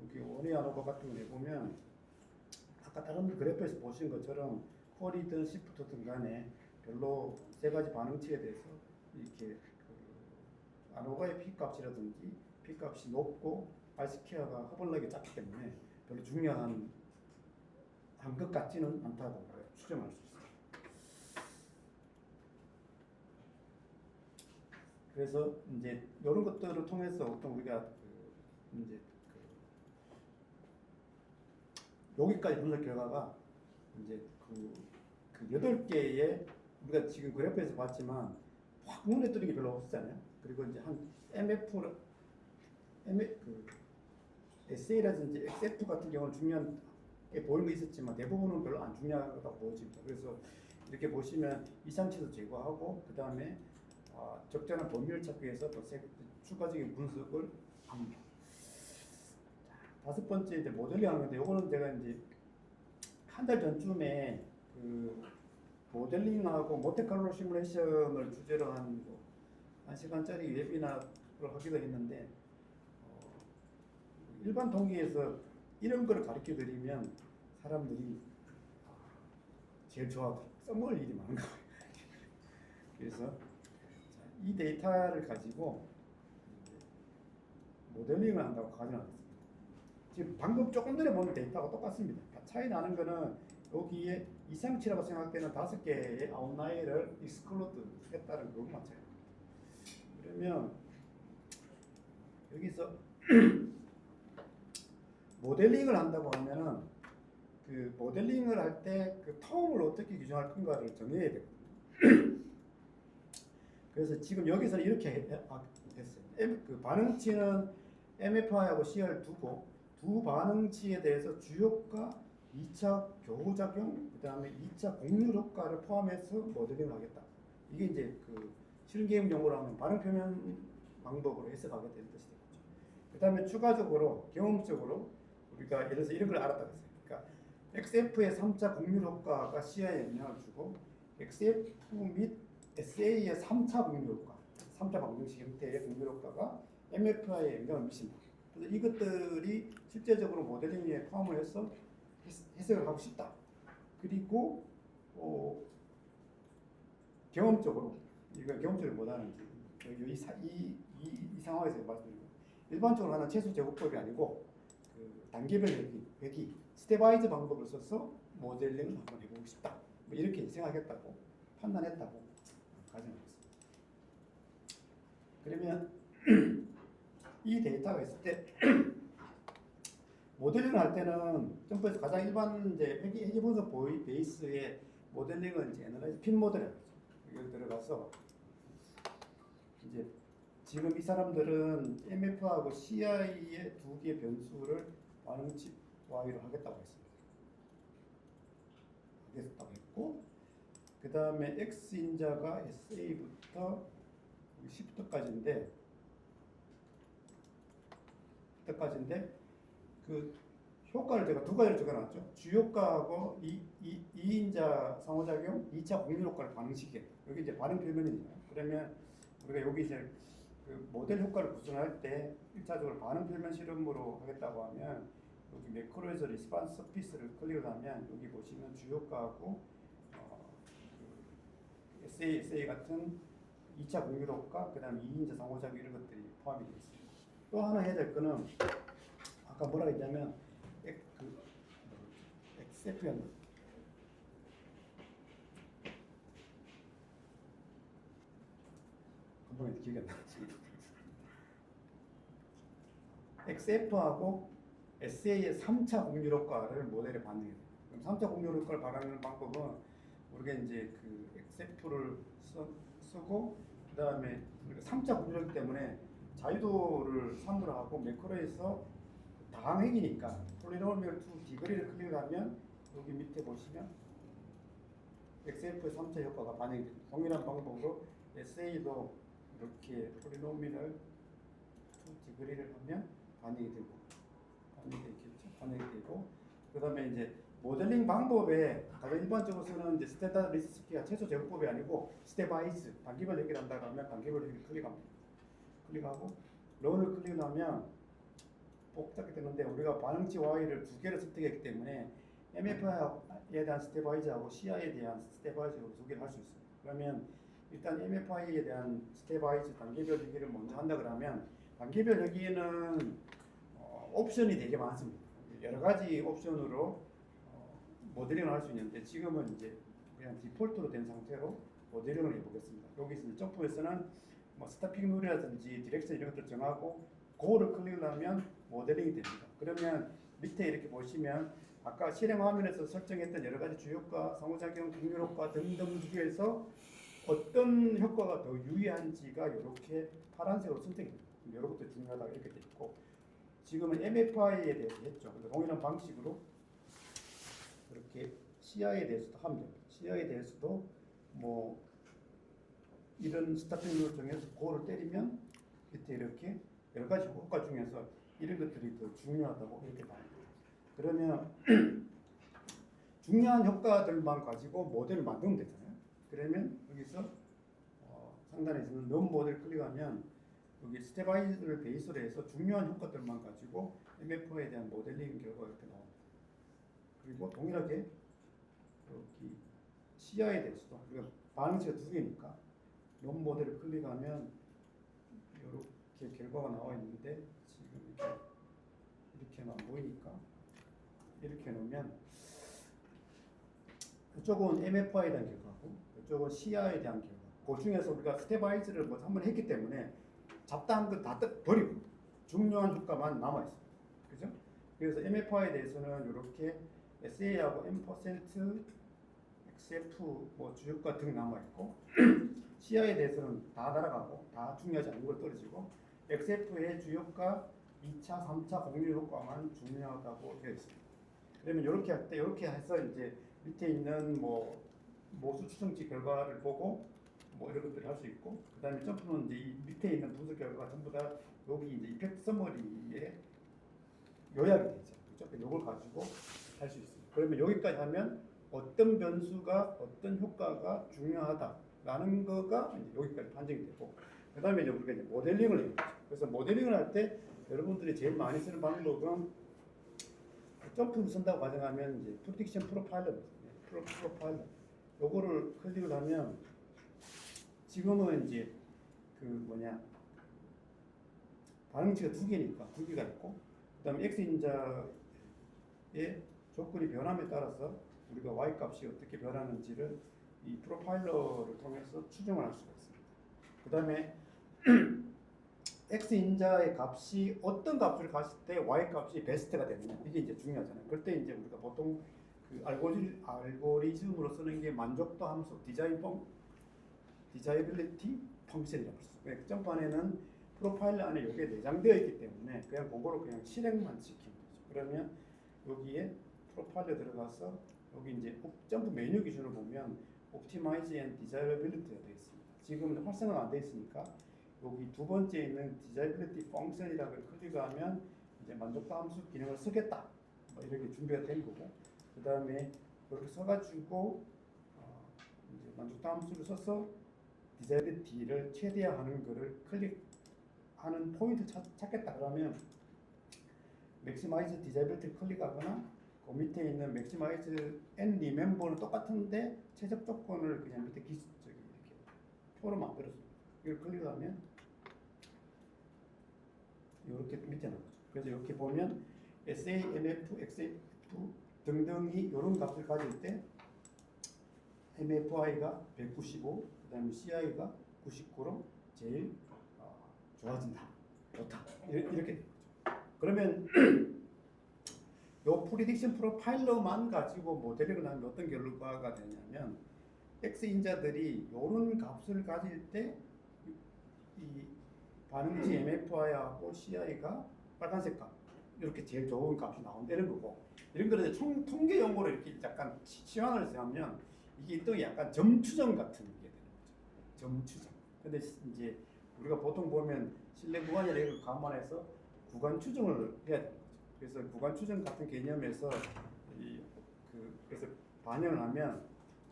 여기 원의 아노바 같은 거 해보면 아까 다른 그래프에서 보신 것처럼 쿼리든 시프트든 간에 별로 세 가지 반응치에 대해서 이렇게 그 아노바의 P값이라든지 P값이 높고 R스퀘어가 허벌나게 작기 때문에 별로 중요한 것 같지는 않다고 추정할 수 있습니다. 그래서 이제 이런 것들을 통해서 어떤 우리가 이제 여기까지 분석 결과가 이제 그 8개의 우리가 지금 그래프에서 봤지만 확 눈에 띄는 게 별로 없었잖아요. 그리고 이제 한 SA라든지 XF 같은 경우는 중요한 게 보이는 게 있었지만 대부분은 별로 안 중요하다고 보여집니다. 그래서 이렇게 보시면 이상치도 제거하고, 그 다음에 적절한 범위를 찾기 위해서 또 추가적인 분석을 합니다. 자, 5번째 이제 모델링 하는 건데, 요거는 제가 이제 한 달 전쯤에 그 모델링하고 모테칼로 시뮬레이션을 주제로 한 1시간짜리 웨비나를 하기도 했는데, 일반 동기에서 이런 거를 가르쳐 드리면 사람들이 제일 좋아하고 써먹을 일이 많은 거예요. 그래서 이 데이터를 가지고 모델링을 한다고 가정하겠습니다. 지금 방금 조금 전에 본 데이터가 똑같습니다. 차이 나는 거는 여기에 이상치라고 생각되는 5개의 아웃라이어를 익스클루드 했다는 그것만 차이. 그러면 여기서 모델링을 한다고 하면은 그 모델링을 할 때 그 텀을 어떻게 규정할 건가를 정해야 되거든요. 그래서 지금 여기서 이렇게 했어요. 그 반응치는 MFI하고 CR 두고, 두 반응치에 대해서 주효과, 2차 교후작용, 그 다음에 2차 공률 효과를 포함해서 모델링을 하겠다. 이게 이제 그 실행계획 용어로 하면 반응 표현 방법으로 해석하게 되는 뜻이 되겠죠. 그다음에 추가적으로 경험적으로 우리가 예를 들어서 이런 걸 알았다고 했어요. 그러니까 XF의 3차 곡률 효과가 CI에 영향을 주고 XF 및 SA의 3차 곡률 효과, 3차 방정식 형태의 곡률 효과가 MFI에 영향을 미친다. 그래서 이것들이 실제적으로 모델링에 포함을 해서 해석을 하고 싶다. 그리고 경험적으로 이건 경험적으로 못하는지 이 상황에서 말씀드리고 일반적으로 하는 최소 제곱법이 아니고 그 단계별 회기 스텝와이즈 방법을 써서 모델링을 한번 해보고 싶다. 뭐 이렇게 생각했다고 판단했다고 가정하겠습니다. 그러면 이 데이터가 있을 때 모델링을 할 때는 점프에서 가장 일반 이제 회기 분석 베이스의 모델링은 이제 애널라이즈 핀 모델이라고 하죠. 여기 들어가서 이제 지금 이 사람들은 MF하고 CI의 두 개의 변수를 반응치 Y로 하겠다고 했습니다. 하겠다고 했고, 그 다음에 X인자가 SA부터 10부터까지인데, 그 효과를 제가 두 가지를 적어놨죠. 주효과하고 이인자 상호작용, 2차 공유 효과를 반응시키겠다. 여기 이제 반응 표면이잖아요. 그러면 우리가 여기 이제 그 모델 효과를 구성할 때 1차적으로 반응 표면 실험으로 하겠다고 하면 여기 매크로에서 리스판스 서피스를 클릭을 하면 여기 보시면 주효과하고 그 SA 같은 2차 공유 효과, 그 다음에 2인자 상호작용 이런 것들이 포함이 되어 있습니다. 또 하나 해야 될 거는 아까 뭐라 했냐면 XF였나? 금방 기억이 안 나. XF하고 SA의 3차 공유 효과를 모델에 반영해요. 그럼 3차 공유 효과를 반영하는 방법은 우리가 이제 그 XF를 쓰고 그 다음에 3차 공유이기 때문에 자유도를 3으로 하고 매크로에서 다항획이니까 폴리노미얼 2 디그리를 클릭하면 여기 밑에 보시면 XF의 3차 효과가 반영이 됩니다. 동일한 방법으로 SA도 이렇게 폴리노미얼 2 디그리를 하면 반영이 되고 그 다음에 이제 모델링 방법에 가장 일반적으로 쓰는 이제 스탠다드 리스트가 최소 제곱법이 아니고 스텝와이즈 단계별 얘기를 한다고 하면 단계별 얘기를 클릭합니다. 클릭하고 런을 클릭하면 복잡하게 되는데 우리가 반응치 Y를 두 개를 선택했기 때문에 MFI에 대한 스텝와이즈하고 CI에 대한 스텝와이즈로 두 개를 할 수 있습니다. 그러면 일단 MFI에 대한 스텝와이즈 단계별 얘기를 먼저 한다 그러면 단계별 얘기는 옵션이 되게 많습니다. 여러 가지 옵션으로 모델링을 할 수 있는데 지금은 이제 그냥 디폴트로 된 상태로 모델링을 해보겠습니다. 여기서 이제 점프에서는 뭐 스타핑 룰이라든지 디렉션 이런 것들 정하고 그거를 클릭하면 모델링이 됩니다. 그러면 밑에 이렇게 보시면 아까 실행 화면에서 설정했던 여러 가지 주효과, 상호작용, 공유 효과 등등 중에서 어떤 효과가 더 유의한지가 이렇게 파란색으로 선택됩니다. 이런 것도 중요하다 이렇게 돼 있고 지금은 MFI에 대해서 했죠. 동일한 방식으로 이렇게 CI에 대해서도 하면 됩니다. CI에 대해서도 뭐 이런 스타팅을 정해서 그거를 때리면 밑에 이렇게 여러 가지 효과 중에서 이런 것들이 더 중요하다고 이렇게 말합니다. 그러면 중요한 효과들만 가지고 모델을 만들면 되잖아요. 그러면 여기서 상단에 있는 넌 모델 클릭하면 여기 스텝와이즈를 베이스로 해서 중요한 효과들만 가지고 MF에 대한 모델링 결과가 이렇게 나옵니다. 그리고 동일하게 여기 CI에 대해서도 우리가 반응치가 두 개니까 넌 모델을 클릭하면 이렇게 결과가 나와 있는데 지금 이렇게만 보이니까 이렇게 놓으면 이쪽은 MFI에 대한 결과고 이쪽은 CI에 대한 결과. 그 중에서 우리가 스텝와이즈를 뭐 한번 했기 때문에 잡다한 건 다 버리고 중요한 효과만 남아 있습니다. 그죠? 그래서 MFI에 대해서는 이렇게 SA하고 M%, XF 뭐 주효과 등 남아 있고 CI에 대해서는 다 날아가고 다 중요하지 않은 걸 떨어지고 XF의 주효과 2차, 3차 공유 효과만 중요하다고 되어 있습니다. 그러면 이렇게 할 때 이렇게 해서 이제 밑에 있는 뭐 모수 추정치 결과를 보고 뭐 이런 것들을 할 수 있고, 그 다음에 점프는 이제 이 밑에 있는 분석 결과가 전부 다 여기 이제 이펙트 서머리에 요약이 되죠. 그렇죠? 이걸 가지고 할 수 있습니다. 그러면 여기까지 하면 어떤 변수가 어떤 효과가 중요하다라는 거가 이제 여기까지 판정이 되고, 그 다음에 이제 우리가 이제 모델링을 해요. 그래서 모델링을 할 때 여러분들이 제일 많이 쓰는 방법은 점프를 쓴다고 가정하면 이제 프리딕션 프로파일러 요거를 클릭을 하면 지금은 이제 그 뭐냐 반응치가 두 개가 있고, 그다음에 x 인자의 조건이 변함에 따라서 우리가 y 값이 어떻게 변하는지를 이 프로파일러를 통해서 추정을 할 수가 있습니다. 그다음에 x 인자의 값이 어떤 값을 갔을 때 y 값이 베스트가 되느냐, 이게 이제 중요하잖아요. 그럴 때 이제 우리가 보통 그 알고리즘으로 쓰는 게 만족도 함수, 디자이빌리티 펑션이라고 했어요. 그 점프 안에는 프로파일러 안에 이게 내장되어 있기 때문에 그냥 그거로 그냥 실행만 시키면 되죠. 그러면 여기에 프로파일러 들어가서 여기 이제 점프 메뉴 기준을 보면 옵티마이즈 앤 디자이빌리티가 되어 있습니다. 지금 활성화가 안 되어 있으니까 여기 두 번째 있는 디자이빌리티 펑션이라고 클릭하면 이제 만족도 함수 기능을 쓰겠다, 뭐 이렇게 준비가 된 거고, 그 다음에 이렇게 써가지고 이제 만족도 함수를 써서 디자이빌리티를 최대화하는 거를 클릭하는 포인트 찾겠다 그러면 맥시마이즈 디자이빌리티 클릭하거나 그 밑에 있는 맥시마이즈 앤 리멤버는 똑같은데 최적 조건을 그냥 밑에 이렇게 표로 만들었습니다. 이걸 클릭하면 이렇게 밑에 나오죠. 그래서 이렇게 보면 SAMF, XAF 등등이 이런 값을 가질 때 MFI가 195, 그 다음에 CI가 99로 제일 좋아진다, 좋다, 이렇게 되죠. 그러면 요 프리딕션 프로파일러만 가지고 모델링을 하면 어떤 결과가 되냐면 X 인자들이 이런 값을 가질 때 이 반응치 MFI하고 CI가 빨간색 값, 이렇게 제일 좋은 값이 나온다는 거고, 이런 거를 통계 용어로 이렇게 약간 치환을 하면 이게 또 약간 점추정 같은 게 되는 거죠. 점추정. 근데 이제 우리가 보통 보면 실내 구간이나 이걸 감안해서 구간 추정을 해야 되는 거죠. 그래서 구간 추정 같은 개념에서 그래서 반영을 하면,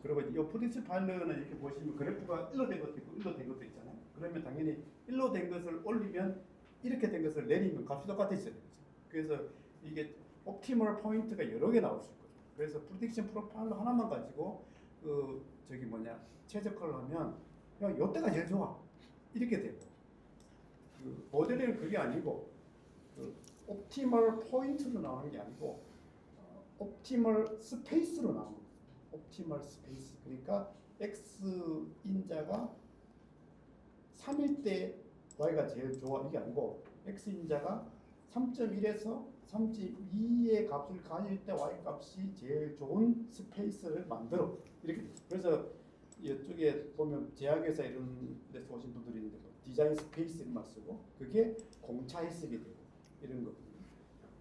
그리고 이 프리딕션 파일러는 이렇게 보시면 그래프가 1로 된 것도 있고 1로 된 것도 있잖아요. 그러면 당연히 1로 된 것을 올리면 이렇게 된 것을 내리면 값이 똑같아져야 되죠. 그래서 이게 옵티멀 포인트가 여러 개 나올 수 있거든요. 그래서 프리딕션 프로파일러 하나만 가지고 최적화를 하면 그냥 이때가 제일 좋아, 이렇게 되고, 그 모델링은 그게 아니고 옵티멀 포인트로 나오는 게 아니고 옵티멀 스페이스로 나오는 거예요. 옵티멀 스페이스. 그러니까 X 인자가 3일 때 Y가 제일 좋아, 이게 아니고 X 인자가 3.1에서 3.2의 값을 가질 때 Y 값이 제일 좋은 스페이스를 만들어, 이렇게 되죠. 그래서 이쪽에 보면 제약회사 이런 데서 오신 분들이 있는데 디자인 스페이스 이런 말 쓰고 그게 공차 해석이 되고 이런 거거든요.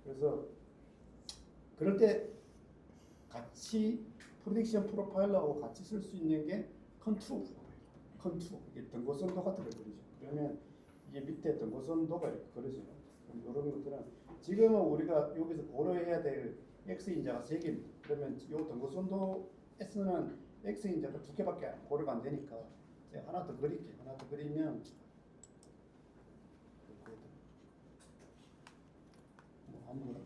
그래서 그럴 때 같이 프리딕션 프로파일러하고 같이 쓸 수 있는 게 컨투어, 이게 등고선도 같은 걸 그리죠. 그러면 이게 밑에 등고선도가 이렇게 그려져요. 이런 것들은 지금은 우리가 여기서 고려해야 될 X 인자가 3개입니다. 그러면 이 등고선도 S는 X 인자가 2개밖에 고려가 안 되니까 제가 하나 더 그릴게요. 하나 더 그리면 아무거나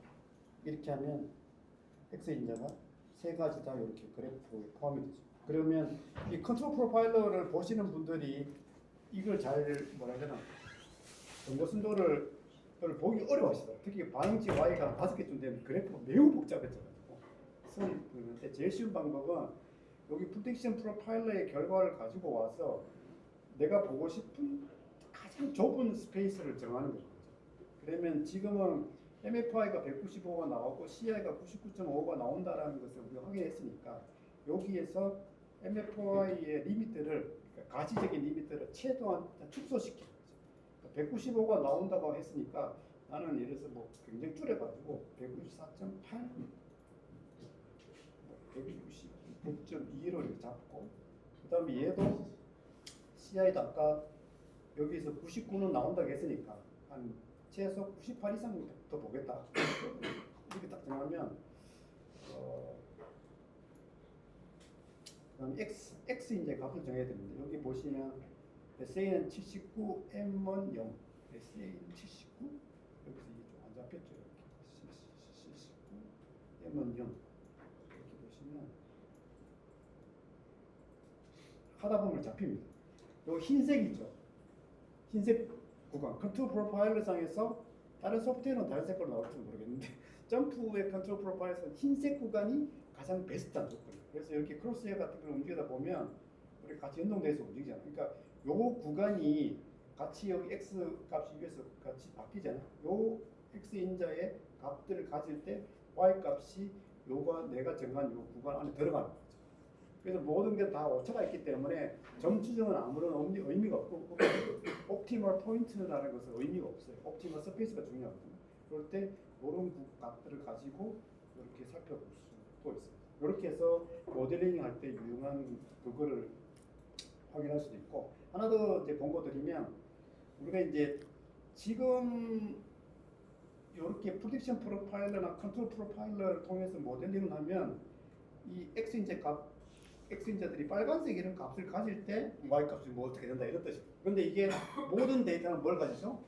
이렇게 하면 X 인자가 3가지 다 이렇게 그래프에 포함이 되죠. 그러면 이 컨트롤 프로파일러를 보시는 분들이 이걸 잘 뭐라 해야 되나, 등고선도를 보기 어려워하시더라고요. 특히 반응치 Y가 5개쯤 되면 그래프가 매우 복잡해져가지고 그런데 제일 쉬운 방법은 여기 프리딕션 프로파일러의 결과를 가지고 와서 내가 보고 싶은 가장 좁은 스페이스를 정하는 거죠. 그러면 지금은 MFI가 195가 나오고 CI가 99.5가 나온다라는 것을 우리가 확인했으니까 여기에서 MFI의 리미트를, 그러니까 가시적인 리미트를 최대한 축소시키는 거죠. 195가 나온다고 했으니까 나는 예를 들어서 뭐 굉장히 줄여가지고 194.8, 169.2로 이렇게 잡고, 그 다음에 얘도 CI도 아까 여기서 99는 나온다고 했으니까 한 최소 98 이상 더 보겠다. 이렇게 딱 정하면 그다음 x 이제 값을 정해야 되는데 여기 보시면 SA는 79, M은 0. SA는 79. 여기서 이게 좀 안 잡혔죠. 이렇게 79, M은 0. 이렇게 보시면 하다 보면 잡힙니다. 요 흰색이죠. 흰색 구간. 컨트롤 프로파일러 상에서 다른 소프트웨어는 다른 색깔로 나올지 모르겠는데 점프의 컨트롤 프로파일러에서 흰색 구간이 가장 베스트한 조건이에요. 그래서 이렇게 크로스헤어 같은 걸 움직이다 보면 우리 같이 연동돼서 움직이잖아요. 그러니까 요 구간이 같이 여기 x 값이 위에서 같이 바뀌잖아요. 요 x 인자의 값들을 가질 때 y 값이 요가 내가 정한 요 구간 안에 들어가는 거죠. 그래서 모든 게 다 오차가 있기 때문에 점 추정은 아무런 의미가 없고 옵티멀 포인트라는 것은 의미가 없어요. 옵티멀 서페이스가 중요하거든요. 그럴 때 이런 값들을 가지고 이렇게 살펴볼 수도 있습니다. 이렇게 해서 모델링 할 때 유용한 그거를 확인할 수도 있고 하나 더 이제 권고 드리면 우리가 이제 지금 이렇게 프로딕션 프로파일러나 컨트롤 프로파일러를 통해서 모델링을 하면 이 x인자 값 x인자들이 빨간색 이런 값을 가질 때 y 값이 뭐 어떻게 된다 이런 뜻이에요. 그런데 이게 모든 데이터는 뭘 가지죠?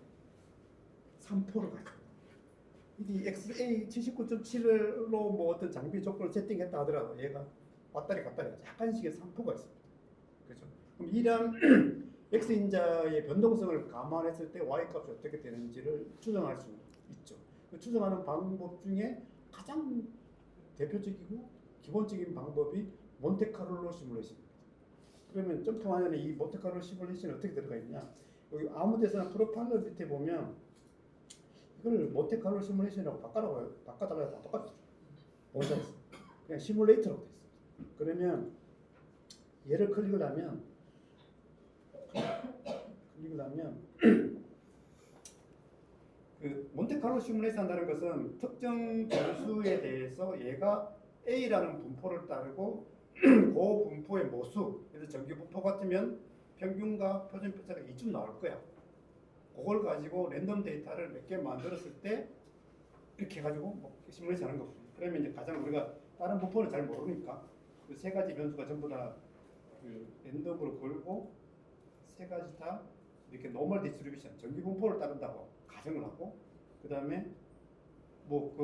3포를 가지고 이 XA 79.7로 뭐 어떤 장비 조건을 세팅했다 하더라도 얘가 왔다리 갔다리 약간씩의 3포가 있습니다. 그렇죠? 그럼 이런 x인자의 변동성을 감안했을 때 y 값이 어떻게 되는지를 추정할 수 있죠. 그 추정하는 방법 중에 가장 대표적이고 기본적인 방법이 몬테카를로 시뮬레이션입니다. 그러면 점프하는 이 몬테카를로 시뮬레이션이 어떻게 들어가 있냐? 여기 아무 데서나 프로파일러 밑에 보면 이걸 몬테카를로 시뮬레이션이라고 바꿔달라고 해도 똑같죠. 원산에서 그냥 시뮬레이터라고 돼 있어요. 그러면 얘를 클릭을 하면 그 몬테카를로 시뮬레이션 한다는 것은 특정 변수에 대해서 얘가 A라는 분포를 따르고 그 분포의 모수, 그래서 정규 분포 같으면 평균과 표준 편차가 이쯤 나올 거야. 그걸 가지고 랜덤 데이터를 몇 개 만들었을 때 이렇게 해가지고 뭐 시뮬레이션 하는 거거든요. 그러면 이제 가장 우리가 다른 분포를 잘 모르니까 그 세 가지 변수가 전부 다 그 랜덤으로 걸고 세 가지 다 이렇게 노멀 디스트리뷰션, 정규 분포를 따른다고 가정을 하고 그 다음에 뭐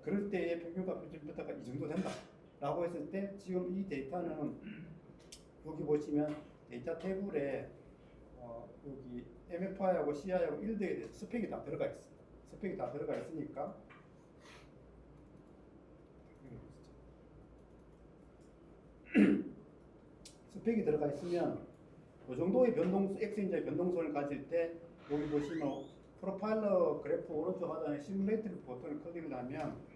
그럴 때의 평균과 표준 편차가 이 정도 된다. 라고 했을 때 지금 이 데이터는 여기 보시면 데이터 테이블에 여기 MFI하고 CI하고 1대에 대해서 스펙이 다 들어가 있습니다. 스펙이 다 들어가 있으니까 스펙이 들어가 있으면 그 정도의 X인자의 변동성을 가질 때 여기 보시면 프로파일러 그래프 오른쪽 하단에 시뮬레이트 버튼을 클릭을 하면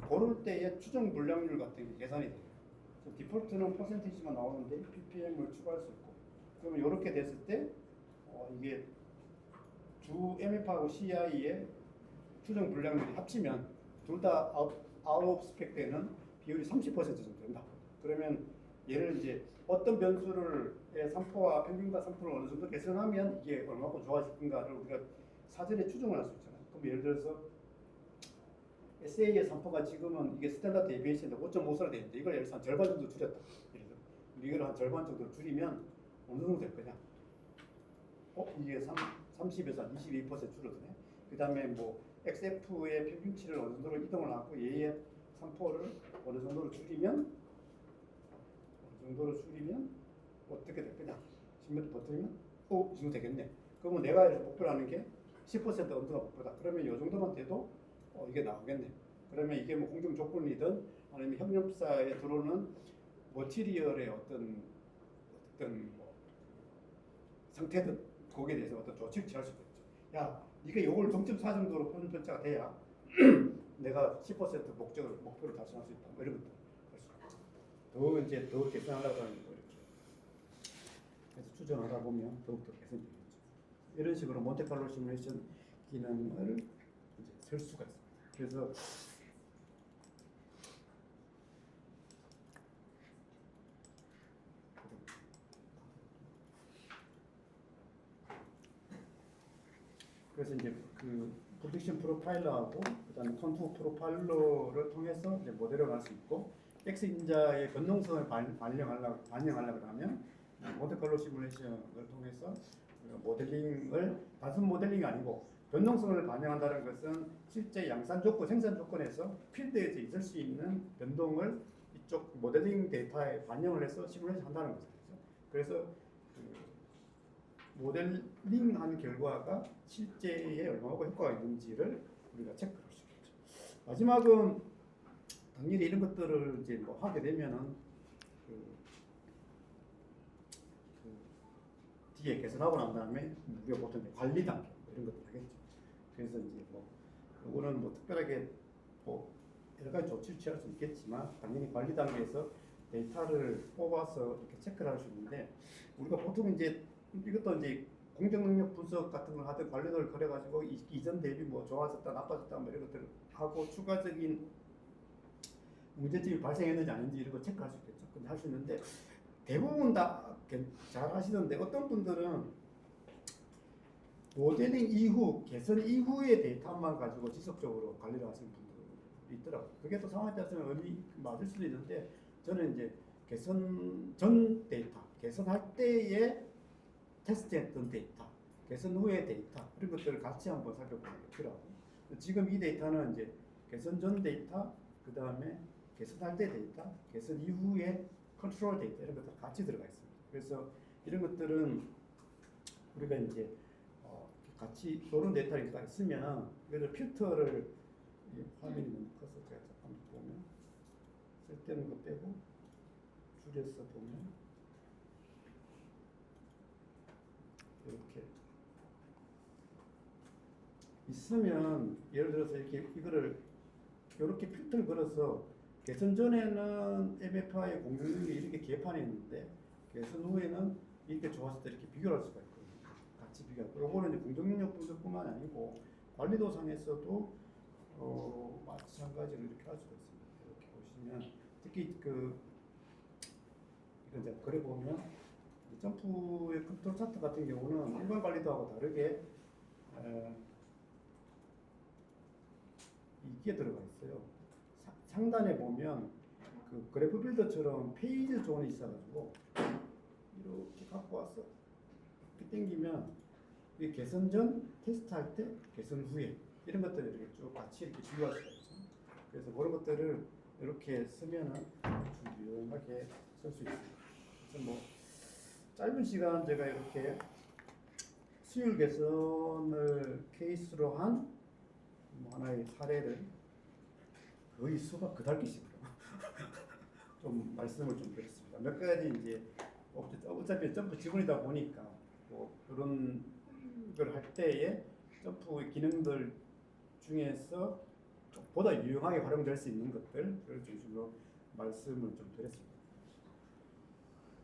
고를 때의 추정 불량률 같은 게 계산이 돼요. 디폴트는 퍼센티지만 나오는데 ppm을 추가할 수 있고 그러면 이렇게 됐을 때 이게 주 MF하고 CI의 추정 불량률이 합치면 둘 다 아웃 오브 스펙 때는 비율이 30% 정도 된다. 그러면 얘를 이제 어떤 변수를 3포와 평균과 3포를 어느 정도 계산하면 이게 얼마큼 좋아질 건가를 우리가 사전에 추정을 할 수 있잖아요. 그럼 예를 들어서 SA의 3포가 지금은 이게 스탠다드 데비에이션인데 5.54로 되어 있는데 이걸 예를 들어서 한 절반 정도 줄였다. 예를 들어 이걸 한 절반 정도 줄이면 어느 정도 될 거냐? 이게 30에서 한 22% 줄어드네. 그 다음에 뭐 XF의 평균치를 어느 정도로 이동을 하고 얘의 3포를 어느 정도로 줄이면 어떻게 될 거냐? 10m 버티면 이 정도 되겠네. 그러면 내가 목표로 하는 게 10% 언더가 목표다. 그러면 이 정도만 돼도 이게 나오겠네. 그러면 이게 뭐 공정 조건이든 아니면 협력사에 들어오는 머티리얼의 어떤 뭐 상태든 거기에 대해서 어떤 조치를 취할 수도 있죠. 야, 네가 이걸 0.4 정도로 표준 편차가 돼야 내가 10% 목표를 달성할 수 있다. 뭐 이런 것들 더 개선하려고 하는 거 이렇게 그래서 추정하다 보면 더욱더 개선되겠죠. 이런 식으로 몬테칼로 시뮬레이션 기능을 이제 쓸 수가 있습니다. 그래서 딕션 프로파일러하고 그다음에 컨투어 프로파일러를 통해서 이제 모델을 할 수 있고 X 인자의 변동성을 반영하려고 하면 몬테칼로 시뮬레이션을 통해서 모델링을 단순 모델링이 아니고 변동성을 반영한다는 것은 실제 양산 조건, 생산 조건에서 필드에서 있을 수 있는 변동을 이쪽 모델링 데이터에 반영을 해서 시뮬레이션 한다는 거죠. 그래서 모델링한 결과가 실제에 얼마나 효과가 있는지를 우리가 체크할 수 있겠죠. 마지막은 당연히 이런 것들을 이제 뭐 하게 되면은 뒤에 개선하고 난 다음에 우리가 보통 이제 관리 단계 이런 것들 하겠죠. 그래서 이제 뭐 이거는 뭐 특별하게 뭐 여러 가지 조치를 취할 수 있겠지만 당연히 관리 단계에서 데이터를 뽑아서 이렇게 체크를 할 수 있는데 우리가 보통 이제 이것도 이제 공정 능력 분석 같은 걸 하든 관리도를 그려가지고 이전 대비 뭐 좋아졌다 나빠졌다 뭐 이런 것들을 하고 추가적인 문제점이 발생했는지 아닌지 이런 거 체크할 수 있겠죠. 근데 할 수 있는데 대부분 다 잘 하시던데 어떤 분들은 모델링 이후 개선 이후의 데이터만 가지고 지속적으로 관리를 하시는 분들이 있더라고요. 그게 또 상황에 따라서는 의미 맞을 수도 있는데 저는 이제 개선 전 데이터, 개선할 때에 테스트했던 데이터, 개선 후의 데이터 이런 것들을 같이 한번 살펴보는 게 필요하고 지금 이 데이터는 이제 개선 전 데이터, 그 다음에 개선할 때 데이터, 개선 이후의 컨트롤 데이터 이런 것들 같이 들어가 있습니다. 그래서 이런 것들은 우리가 이제 같이 이런 데이터가 다 있으면 그래서 필터를 화면이 너무 커서 제가 잠깐 보면 쓸데없는 거 빼고 줄여서 보면 이렇게 있으면 예를 들어서 이렇게 이거를 이렇게 필터를 걸어서 개선 전에는 MFI 공격력이 이렇게 개판이 있는데 개선 후에는 이렇게 좋았을 때 이렇게 비교할 수가 있거든요. 같이 비교하고 요거는 이제 공격력 분석뿐만 아니고 관리도 상에서도 마찬가지로 이렇게 할 수가 있습니다. 이렇게 보시면 특히 그 이건 제가 그래 보면 점프의 컨트롤 차트 같은 경우는 일반 관리도하고 다르게 이게 들어가 있어요. 상단에 보면 그 그래프 빌더처럼 페이지 존이 있어가지고 이렇게 갖고 와서 이렇게 당기면 이 개선 전 테스트할 때, 개선 후에 이런 것들을 이렇게 쭉 같이 이렇게 비교할 수가 있죠. 그래서 그런 것들을 이렇게 쓰면은 좀 유용하게 쓸 수 있습니다. 그래서 뭐 짧은 시간 제가 이렇게 수율 개선을 케이스로 한 뭐 하나의 사례를 거의 수박 그달기식으로 좀 말씀을 좀 드렸습니다. 몇 가지 이제 어차피 점프 지문이다 보니까 뭐 그런 걸 할 때에 점프 기능들 중에서 보다 유용하게 활용될 수 있는 것들을 중심으로 말씀을 좀 드렸습니다.